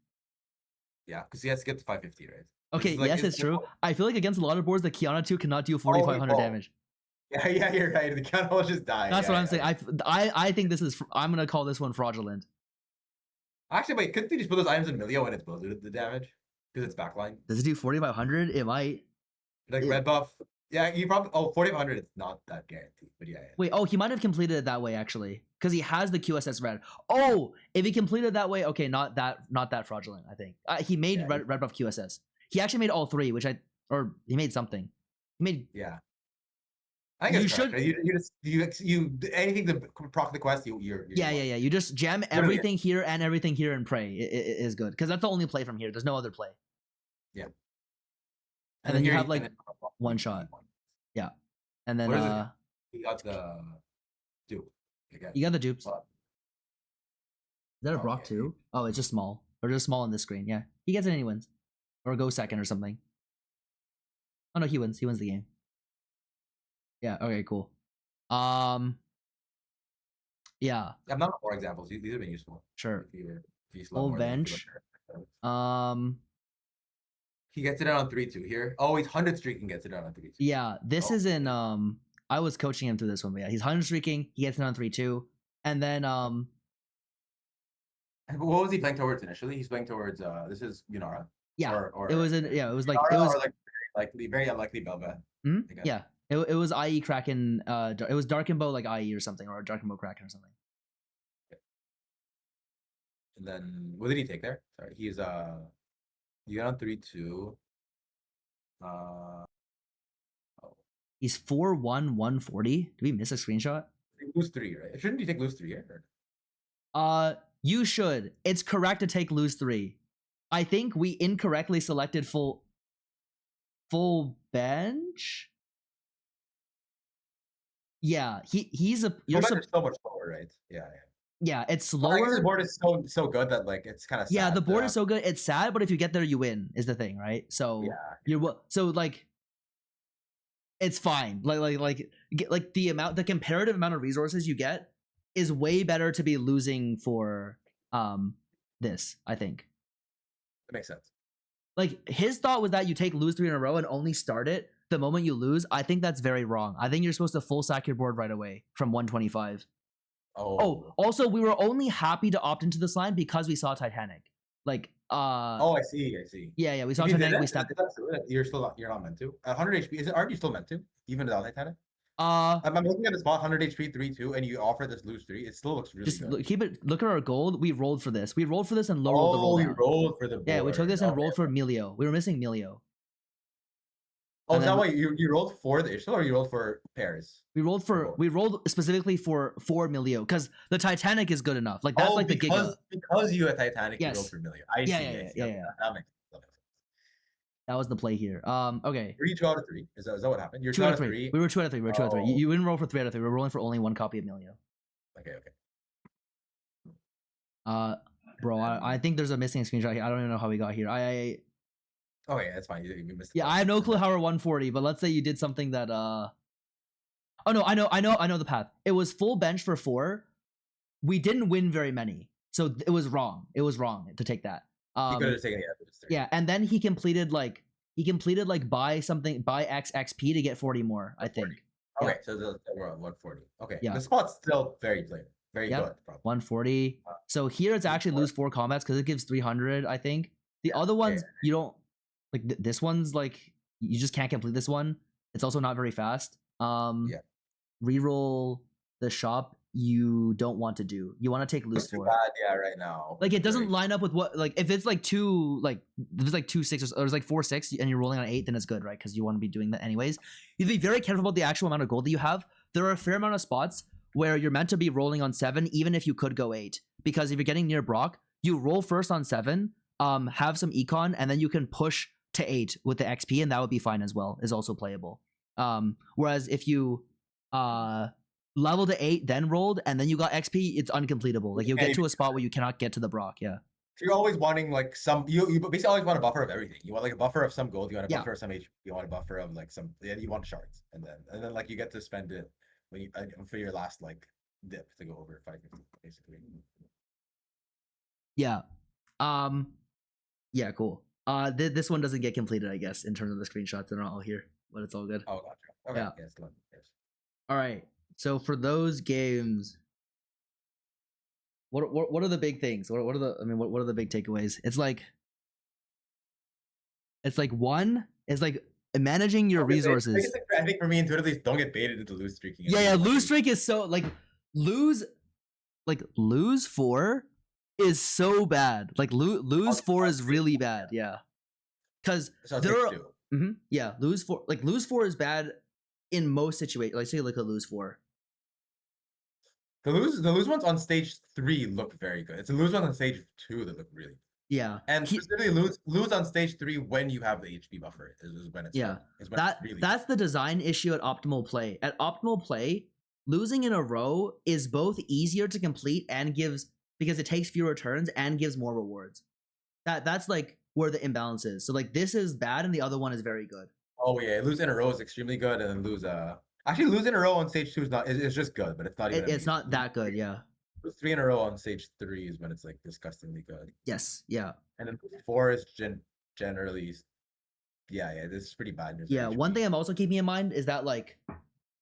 Yeah, because he has to get to 550, right? Okay, yes, it's true. I feel like against a lot of boards, the Kiana 2 cannot do 4,500 damage. Yeah, you're right. The Kiana will just die. That's what I'm saying. I think this is. I'm gonna call this one fraudulent. Actually, wait. Couldn't you just put those items in Milio and it's bloated the damage because it's backline? Does it do 4,500? It might. Like red buff. Yeah, you probably. Oh, 4,500. It's not that guaranteed, but yeah. Wait. Oh, he might have completed it that way actually, because he has the QSS red. Oh, if he completed that way, okay, not that fraudulent. I think he made red buff QSS. He actually made all 3, he made something. He made. Yeah. I think You it's correct, should- right? You anything to proc the quest, you're Yeah. You just jam everything here and everything here and pray is good because that's the only play from here. There's no other play. Yeah. And then you here have, like, and then one shot. Yeah. And then What is it? You got the dupe. you got the dupes. But- Is that a Oh, Brock yeah. too? Oh, it's just small. Or just small on this screen. Yeah. He gets it and he wins. Or go second or something. Oh no, he wins. He wins the game. Yeah, okay, cool. Yeah, I'm not more examples. These have been useful. sure. If you Full more than you bench. feel He gets it out on 3-2 here. Oh, he's 100 streaking, gets it out on 3-2. Yeah, this Oh. is in I was coaching him through this one, but yeah, he's 100 streaking, he gets it on 3-2. And then And what was he playing towards initially? He's playing towards this is Yunara. yeah, Or it was in, yeah, it was like Yunara it was or like very unlikely Belva. mhm, I guess. yeah. It was IE Kraken it was Darkenbow like IE or something, or Darkenbow Kraken or something. And then what did he take there? Sorry, he's you got on 3-2. He's 4-1 140. Did we miss a screenshot? Lose 3, right? Shouldn't you take lose 3 here? You should. It's correct to take lose 3. I think we incorrectly selected full bench. Yeah, he's a Your bench is so much slower, right? Yeah. It's Well, I guess slower. the board is so good that like it's kind of Yeah, the board is so good. It's sad, but if you get there, you win. Is the thing, right? So so like, it's fine. Like the comparative amount of resources you get is way better to be losing for this. I think. That makes sense. Like his thought was that you take lose 3 in a row and only start it the moment you lose. I think that's very wrong. I think you're supposed to full stack your board right away from 125. Oh, also we were only happy to opt into this line because we saw Titanic. Like oh, I see. Yeah, we saw Titanic. We stepped. You're not meant to. 100 HP. Aren't you still meant to? Even without Titanic? I'm looking at the spot 100 HP 3-2, and you offer this lose 3. It still looks really just good. Look at our gold. We rolled for this. We rolled for this and lowered the roll. We rolled for the board. Yeah, we took this and rolled for Melio. We were missing Melio. Oh, is that why you rolled for the Ixtal or you rolled for pairs? We rolled specifically for Melio because the Titanic is good enough. Like that's like the Giga. Because you had Titanic, yes. You rolled for Melio. I see. Yeah. That makes sense. That was the play here. Okay. Were you 2 out of 3? Is that what happened? You're 2 out of 3. We were 2 out of 3. We were 2 out of 3. You didn't roll for 3 out of 3. We were rolling for only 1 copy of Melio. Okay. Bro, I think there's a missing screenshot here. I don't even know how we got here. Okay, that's fine. You missed. Yeah, I have no clue how we're 140, but let's say you did something that Oh no, I know the path. It was full bench for 4. We didn't win very many, so it was wrong. It was wrong to take that. He could have taken yeah, and then he completed like buy X XP to get 40 more. I think. Okay, so we're on 140. Okay, yeah. The spot's still very good. Very good. Probably. 140. So here it's actually lose 4 combats because it gives 300. I think the other ones you don't. Like this one's like you just can't complete this one. It's also not very fast. Reroll the shop you don't want to do. You want to take lose 4. Yeah, right now. Like it doesn't line up with what like if it's like 2 like there's like 2 6 or there's like 4 6 and you're rolling on 8, then it's good, right? Because you want to be doing that anyways. You have to be very careful about the actual amount of gold that you have. There are a fair amount of spots where you're meant to be rolling on 7, even if you could go 8. Because if you're getting near Brock, you roll first on 7, have some econ, and then you can push to 8 with the XP, and that would be fine as well. Is also playable. Whereas if you level to 8, then rolled, and then you got XP, it's uncompletable. Like you'll get to a spot where you cannot get to the Brock. Yeah. So you're always wanting like some. You basically always want a buffer of everything. You want like a buffer of some gold. You want a buffer of some HP. You want a buffer of like some. Yeah, you want shards, and then like you get to spend it when you for your last like dip to go over 550 basically. Yeah. Yeah. Cool. This one doesn't get completed, I guess, in terms of the screenshots. They're not all here, but it's all good. Oh, gotcha. Okay. Yeah. Yes. All right. So for those games, what are the big things? What are the big takeaways? It's like one is like managing your resources. I think for me, intuitively, don't get baited into lose streaking. Yeah. Lose streak is so like lose 4 is so bad. Like lose 4 is really bad. Yeah. Because there are lose 4 is bad in most situations, like say you look at lose 4. The lose ones on stage 3 look very good. It's the lose ones on stage 2 that look really good. Yeah. And specifically lose on stage 3 when you have the HP buffer is when it's yeah. good. Is when That it's really that's the design issue at optimal play. At optimal play, losing in a row is both easier to complete and gives, because it takes fewer turns and gives more rewards. That's like where the imbalance is. So like this is bad and the other one is very good. Oh yeah, lose in a row is extremely good, and then lose actually lose in a row on stage 2 is not, it's just good, but it's not even It's not that good, yeah. Lose 3 in a row on stage 3 is when it's like disgustingly good. Yes, yeah. And then 4 is generally, yeah, this is pretty bad. Yeah, one thing I'm also keeping in mind is that like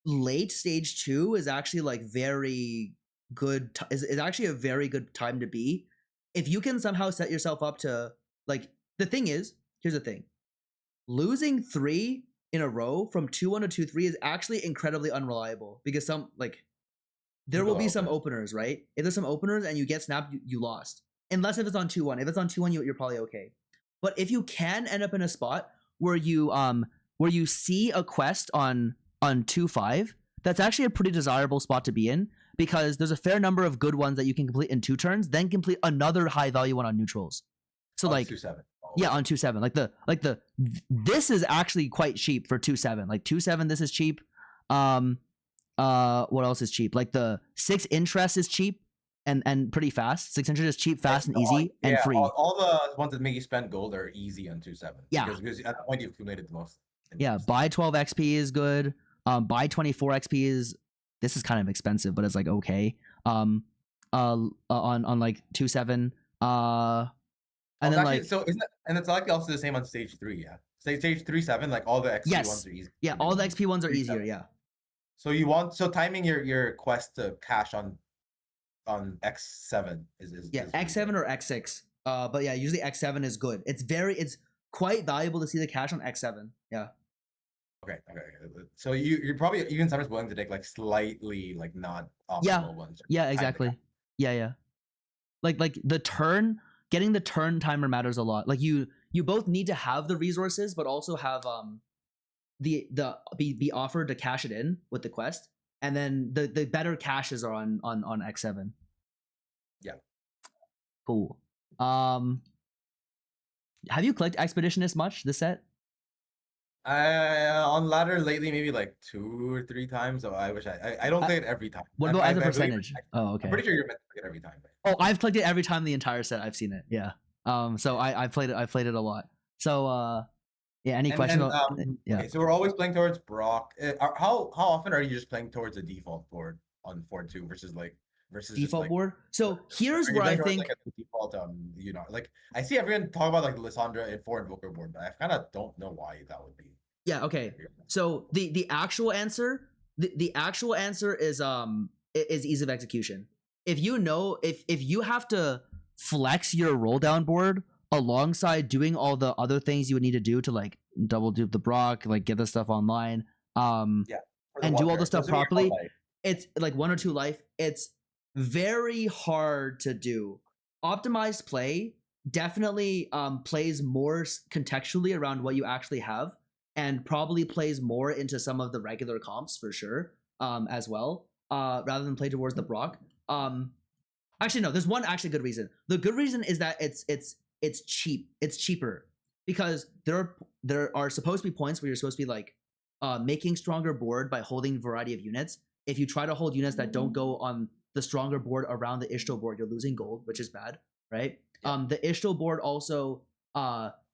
late stage 2 is actually like very good, is actually a very good time to be. If you can somehow set yourself up to, like, the thing is, here's the thing. Losing 3 in a row from 2-1 to 2-3 is actually incredibly unreliable, because some, like, there will be some openers, right? If there's some openers and you get snapped, you lost. Unless if it's on 2-1. If it's on 2-1, you're probably okay. But if you can end up in a spot where you see a quest on 2-5, that's actually a pretty desirable spot to be in, because there's a fair number of good ones that you can complete in 2 turns, then complete another high value one on neutrals. So on like 2-7. Yeah, on 2-7. This is actually quite cheap for 2-7. Like 2-7, this is cheap. What else is cheap? Like the 6 interest is cheap and pretty fast. 6 interest is cheap, fast, and easy, and free. All the ones that make you spend gold are easy on 2-7. Yeah, because at that point you've accumulated the most. Yeah, buy 12 XP is good. Buy 24 XP is, this is kind of expensive, but it's like okay. On like 2-7. And then actually, like, so isn't it, and it's like also the same on stage 3, yeah. Stage 3-7, like all the XP ones are easy. Yeah, all the XP ones are easier, yeah. So timing your quest to cash on X7 is X7 or X6. But yeah, usually X7 is good. It's quite valuable to see the cash on X7. Yeah. Okay. So you're probably even sometimes willing to take like slightly like not optimal ones. Yeah, exactly. Yeah. Like getting the turn timer matters a lot. Like you both need to have the resources, but also have be offered to cash it in with the quest, and then the better caches are on X7. Yeah. Cool. Have you clicked Expeditionist much this set? On ladder lately, maybe like 2 or 3 times. So I wish I don't play it every time. What about as a percentage? Oh, okay. I'm pretty sure you're meant to play it every time. Oh, I've clicked it every time the entire set. I've seen it. Yeah. So I played it. I played it a lot. So yeah. Any questions? Yeah. Okay, so we're always playing towards Brock. How often are you just playing towards a default board on 4-2 versus default board? So here's where I think like a default like I see everyone talk about like Lissandra and 4 Invoker board, but I kind of don't know why that would be. Yeah. Okay. So the actual answer is ease of execution. If you know if you have to flex your roll down board alongside doing all the other things you would need to do to like double dupe the Brock, like get the stuff online, and do all the stuff properly, it's like 1 or 2 life. It's very hard to do. Optimized play definitely plays more contextually around what you actually have, and probably plays more into some of the regular comps for sure, as well, rather than play towards the Brock. Actually, no, there's one actually good reason. The good reason is that it's cheap. It's cheaper because there are supposed to be points where you're supposed to be like making stronger board by holding variety of units. If you try to hold units that don't go on the stronger board around the Ixtal board, you're losing gold, which is bad, right? Yeah. The Ixtal board also,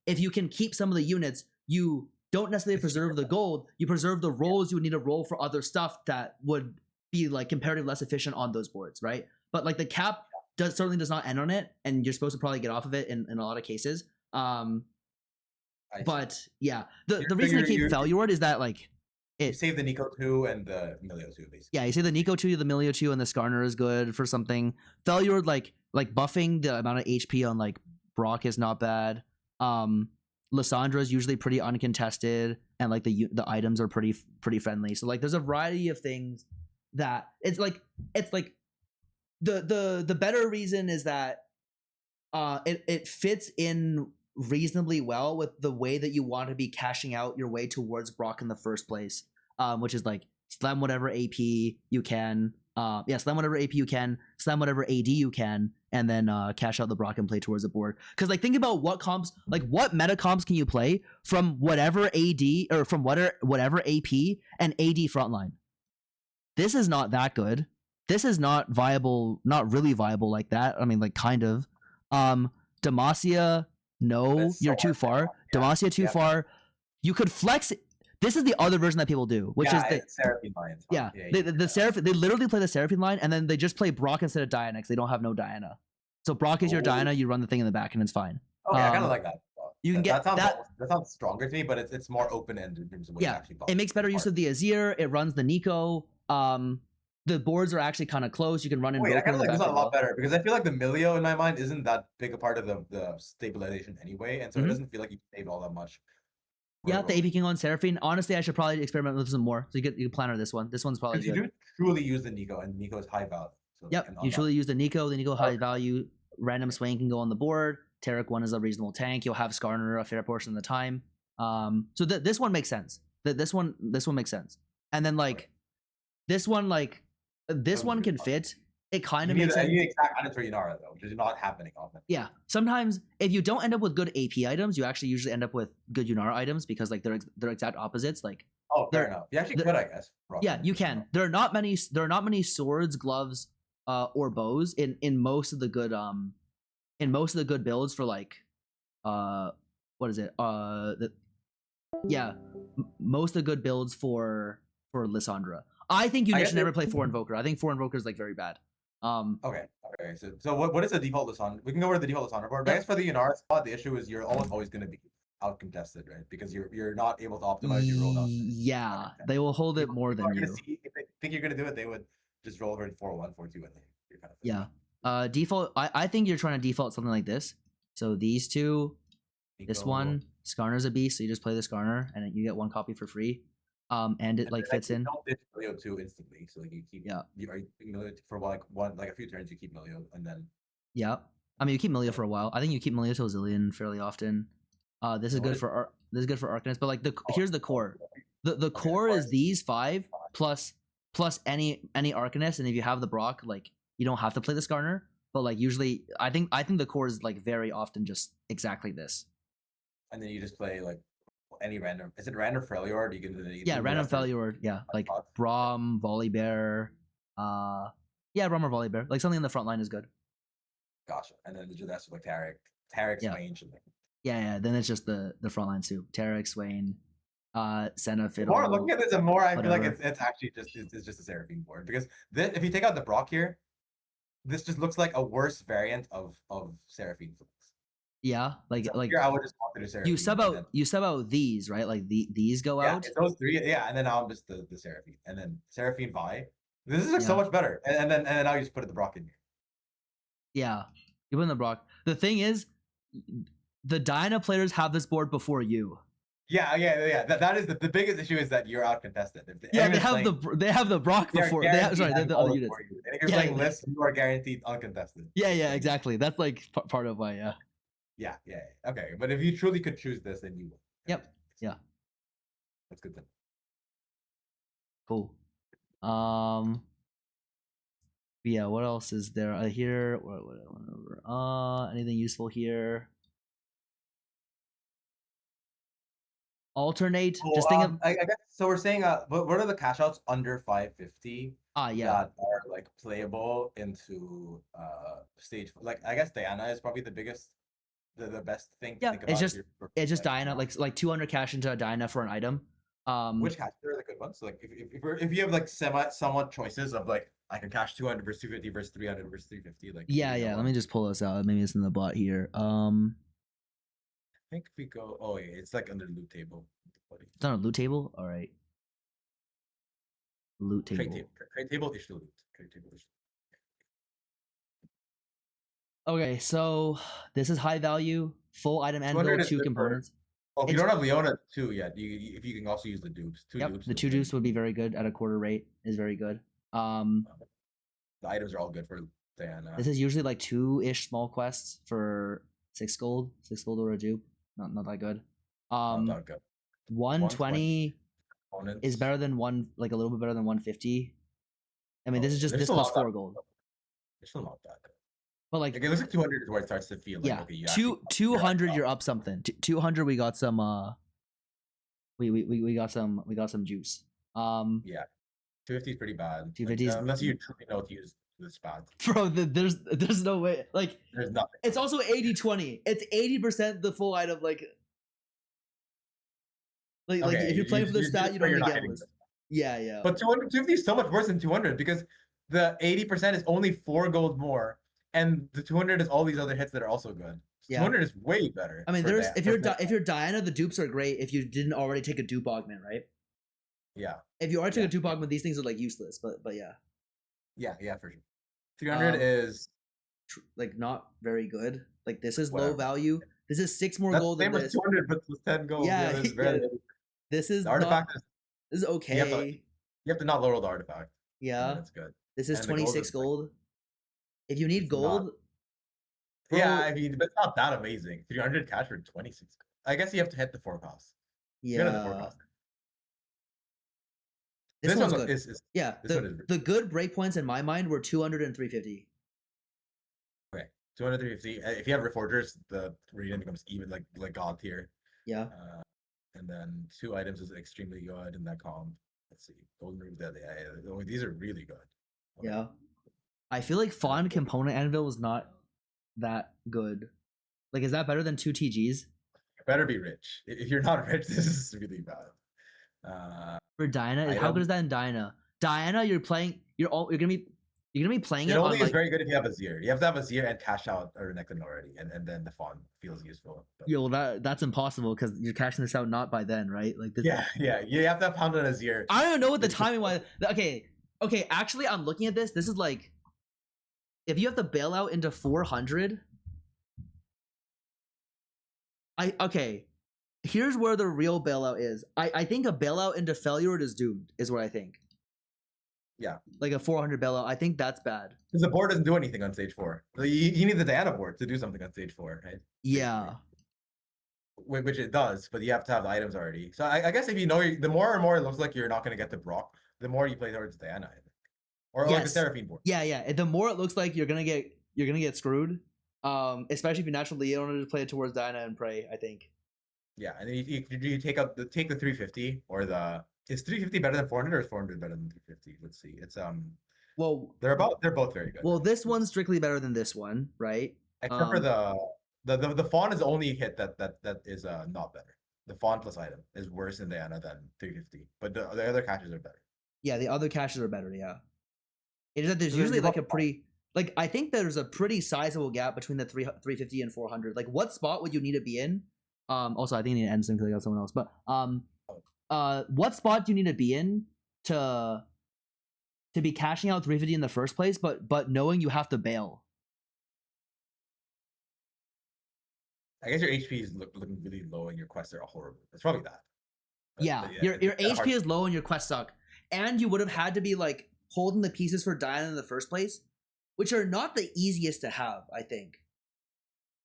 if you can keep some of the units, you don't necessarily preserve the gold. You preserve the rolls you would need to roll for other stuff that would be like comparatively less efficient on those boards, right? But like the cap certainly does not end on it, and you're supposed to probably get off of it in a lot of cases. But yeah, the reason I keep failure word is that like you save the Nico 2 and the Milio 2 basically. Yeah, you save the Nico 2, the Milio 2, and the Skarner is good for something. Failure word like buffing the amount of HP on like Brock is not bad. Lissandra is usually pretty uncontested, and like the items are pretty friendly. So like there's a variety of things that it's like the better reason is that it fits in reasonably well with the way that you want to be cashing out your way towards Brock in the first place. which is like slam whatever AP you can. Slam whatever AP you can, slam whatever AD you can, and then cash out the Brock and play towards the board. Because like think about what comps, like what meta comps can you play from whatever AD or from whatever AP and AD frontline. This is not that good. This is not viable, not really viable like that. I mean, like kind of. Demacia, no, you're too far. Yeah. Demacia too far. You could flex. This is the other version that people do, which is the Seraphine line. Yeah, the Seraphine. They literally play the Seraphine line, and then they just play Brock instead of Diana because they don't have no Diana. So Brock is your Diana. You run the thing in the back, and it's fine. Okay, I kind of like that. You can get that sounds stronger to me, but it's more open ended in terms of what it actually it makes better use of the Azir. It runs the Nico. The boards are actually kind of close. You can run in. I kind of like this a lot better because I feel like the Milio in my mind isn't that big a part of the stabilization anyway, and so it doesn't feel like you save all that much. Yeah, the AP King on Seraphine. Honestly, I should probably experiment with some more. So you plan on this one. This one's probably good. You do truly use the Nico, and Nico is high value. So you truly use the Nico. The Nico high value. Random Swain can go on the board. Tarek 1 is a reasonable tank. You'll have Skarner a fair portion of the time. So this one makes sense. This one makes sense. And then like this one can fit. It kind of makes sense. You need exact items for Yunara though, which is not happening often. Yeah, sometimes if you don't end up with good AP items, you actually usually end up with good Yunara items because like they're exact opposites. Like fair enough. You actually could, I guess. Yeah, you can. There are not many swords, gloves, or bows in most of the good builds for like what is it? Most of the good builds for Lissandra. I think you should never play 4 Invoker. I think 4 Invoker is like very bad. Okay. So what is the default Lissandra? We can go over to the default Lissandra board. But I guess for the Yunara spot, the issue is you're always going to be out contested, right? Because you're not able to optimize your roll. Yeah, they will hold it more than you. If they think you're going to do it, they would just roll over in 4-1, 4-2, and then you're kind of default. I think you're trying to default something like this. So these two, Nico. This one, Skarner's a beast, so you just play the Skarner and you get 1 copy for free. And it like fits in. Don't ditch Milio too instantly, so like you keep you are Milio for like a few turns. You keep Milio and then I mean you keep Milio for a while. I think you keep Milio till Zillion fairly often. This is good for Arcanist, but like here's the core. The core is these 5 plus any Arcanist, and if you have the Brock, like you don't have to play the Skarner. But like usually, I think the core is like very often just exactly this. And then you just play like any random. Is it random Freljord? You can random Freljord. Yeah, like Braum, Volibear. Braum or Volibear. Like something in the front line is good. Gotcha. And then that's like Tarek, Swain. Yeah. Then it's just the front line soup. Tarek, Swain, Senna, Fiddle. More looking at this, and more I feel like it's actually just a Seraphine board because if you take out the Brock here, this just looks like a worse variant of Seraphine Flex. Yeah, like here I would just want to do Seraphine. You sub out these, right? Like these go out. Those 3, and then now I'm just the Seraphine, and then Seraphine Vi. This is like so much better, and then now you just put the Brock in here. Yeah, you put in the Brock. The thing is, the Diana players have this board before you. Yeah. That is the biggest issue is that you're out contested. They have the Brock before. They're the other units. And if you're playing lists, you are guaranteed uncontested. Yeah, exactly. That's like part of why. Yeah. Okay, but if you truly could choose this, then you would. Yep. Yeah. That's good then. Cool. Yeah. What else is there here? Anything useful here? Alternate. Just think of. I guess so. We're saying, what are the cash outs under 550? Yeah. That are like playable into stage. Like I guess Diana is probably the biggest. The best thing to think about. It's just Diana, like 200 cash into a Diana for an item. Which cash are the good ones? So like if you have like somewhat choices of like I can cash 200 versus 250 versus 300 versus 350. Like let me just pull this out. Maybe it's in the bot here. I think if we go, it's like under the loot table. It's on a loot table. All right. Loot table. Trade table issue loot. Trade table issue. Okay, so this is high value, full item anvil, 2 components. If you don't have Leona 2 yet, if you can also use the dupes. The 2 dupes would be very good at a quarter rate. Is very good. The items are all good for Diana. This is usually like 2-ish small quests for 6 gold or a dupe. Not that good. Not good. 120 is better than like a little bit better than 150. I mean, this is just They're this still costs not 4 gold. They're still not that good. But like Like it looks like 200 is where it starts to feel like yeah, okay, you actually 200 you're up something. 200 we got some we got some juice. Yeah, 250 is pretty bad. 250 is unless you truly know to use the spot. bro. There's no way. Like There's nothing. it's also 80-20. It's 80% the full item. Like if you're playing for the stat, you don't you're get not hitting this. Yeah. But 250 is so much worse than 200 because the 80% is only 4 gold more, and the 200 is all these other hits that are also good. Yeah. 200 is way better. I mean, if you're Diana, the dupes are great if you didn't already take a dupe augment, right? Yeah. If you already took a dupe augment, these things are like useless. But yeah. Yeah, for sure. 300 is like not very good. Like this is low value. This is 6 more gold than this. 200, but with 10 gold. Yeah, this is the artifact. This is okay. You have to not lower the artifact. Yeah, that's good. This is 26 gold. If you need gold, yeah, I mean, but it's not that amazing. 300 cash for 26. I guess you have to hit the 4 costs. Yeah. This one's good. Yeah, the good breakpoints in my mind were 200 and 350. Okay, 200, 350. If you have Reforgers, the reading becomes even like god tier. Yeah. And then 2 items is extremely good in that comp. Let's see, golden root. These are really good. Okay. Yeah, I feel like Fawn component anvil was not that good. Like, is that better than 2 TGs? You better be rich. If you're not rich, this is really bad. For Diana, how good is that in Diana? Diana, you're gonna be playing it. It only is very good if you have a Zir. You have to have a Zir and cash out or Nectin already, and then the Fawn feels useful. But... Yo, that's impossible because you're cashing this out not by then, right? Like this... yeah, you have to have Pound on a Zir. I don't know what the timing was. Okay. Actually, I'm looking at this. This is like, if you have to bail out into 400. Here's where the real bailout is. I think a bailout into failure is doomed, is what I think. Yeah. Like a 400 bailout, I think that's bad. Because the board doesn't do anything on stage 4. You need the Diana board to do something on stage 4, right? Yeah. Which it does, but you have to have the items already. So I guess if you know, the more and more it looks like you're not going to get the Brock, the more you play towards Diana, I think. Or like the Seraphine board. Yeah. The more it looks like you're gonna get screwed. Especially if you naturally want to play it towards Diana and pray, I think. Yeah, and then you take the 350 or is 350 better than 400 or is 400 better than 350? Let's see. It's well, they're both very good. Well, this one's strictly better than this one, right? Except for the Fawn is the only hit that is not better. The Fawn plus item is worse in Diana than 350, but the other caches are better. Yeah, the other caches are better. Yeah, it is that there's usually like a pretty I think there's a pretty sizable gap between the 350 and 400. Like, what spot would you need to be in? Also, I think I need to end soon because I got someone else. But what spot do you need to be in to be cashing out 350 in the first place, but knowing you have to bail? I guess your HP is looking really low and your quests are horrible. It's probably that. But your HP is low and your quests suck. And you would have had to be like holding the pieces for Diana in the first place, which are not the easiest to have, I think.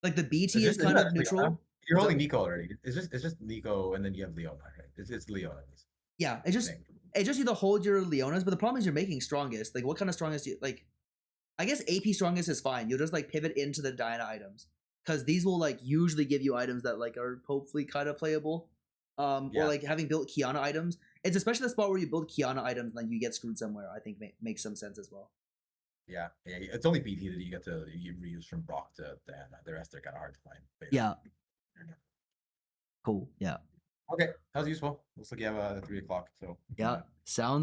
Like the BT is kind of neutral. You're holding Nico already. It's just Nico, and then you have Leona, right? It's Leona. Yeah, it just either hold your Leonas, but the problem is you're making strongest. Like, what kind of strongest do you like? I guess AP strongest is fine. You'll just like pivot into the Diana items because these will like usually give you items that like are hopefully kind of playable. Or like having built Kiana items. It's especially the spot where you build Kiana items and then you get screwed somewhere. I think makes some sense as well. Yeah. It's only BT that you get to reuse from Brock to Diana. The rest are kind of hard to find. Yeah. Cool. Yeah. Okay, that was useful. Looks like you have 3 o'clock. So yeah, sounds.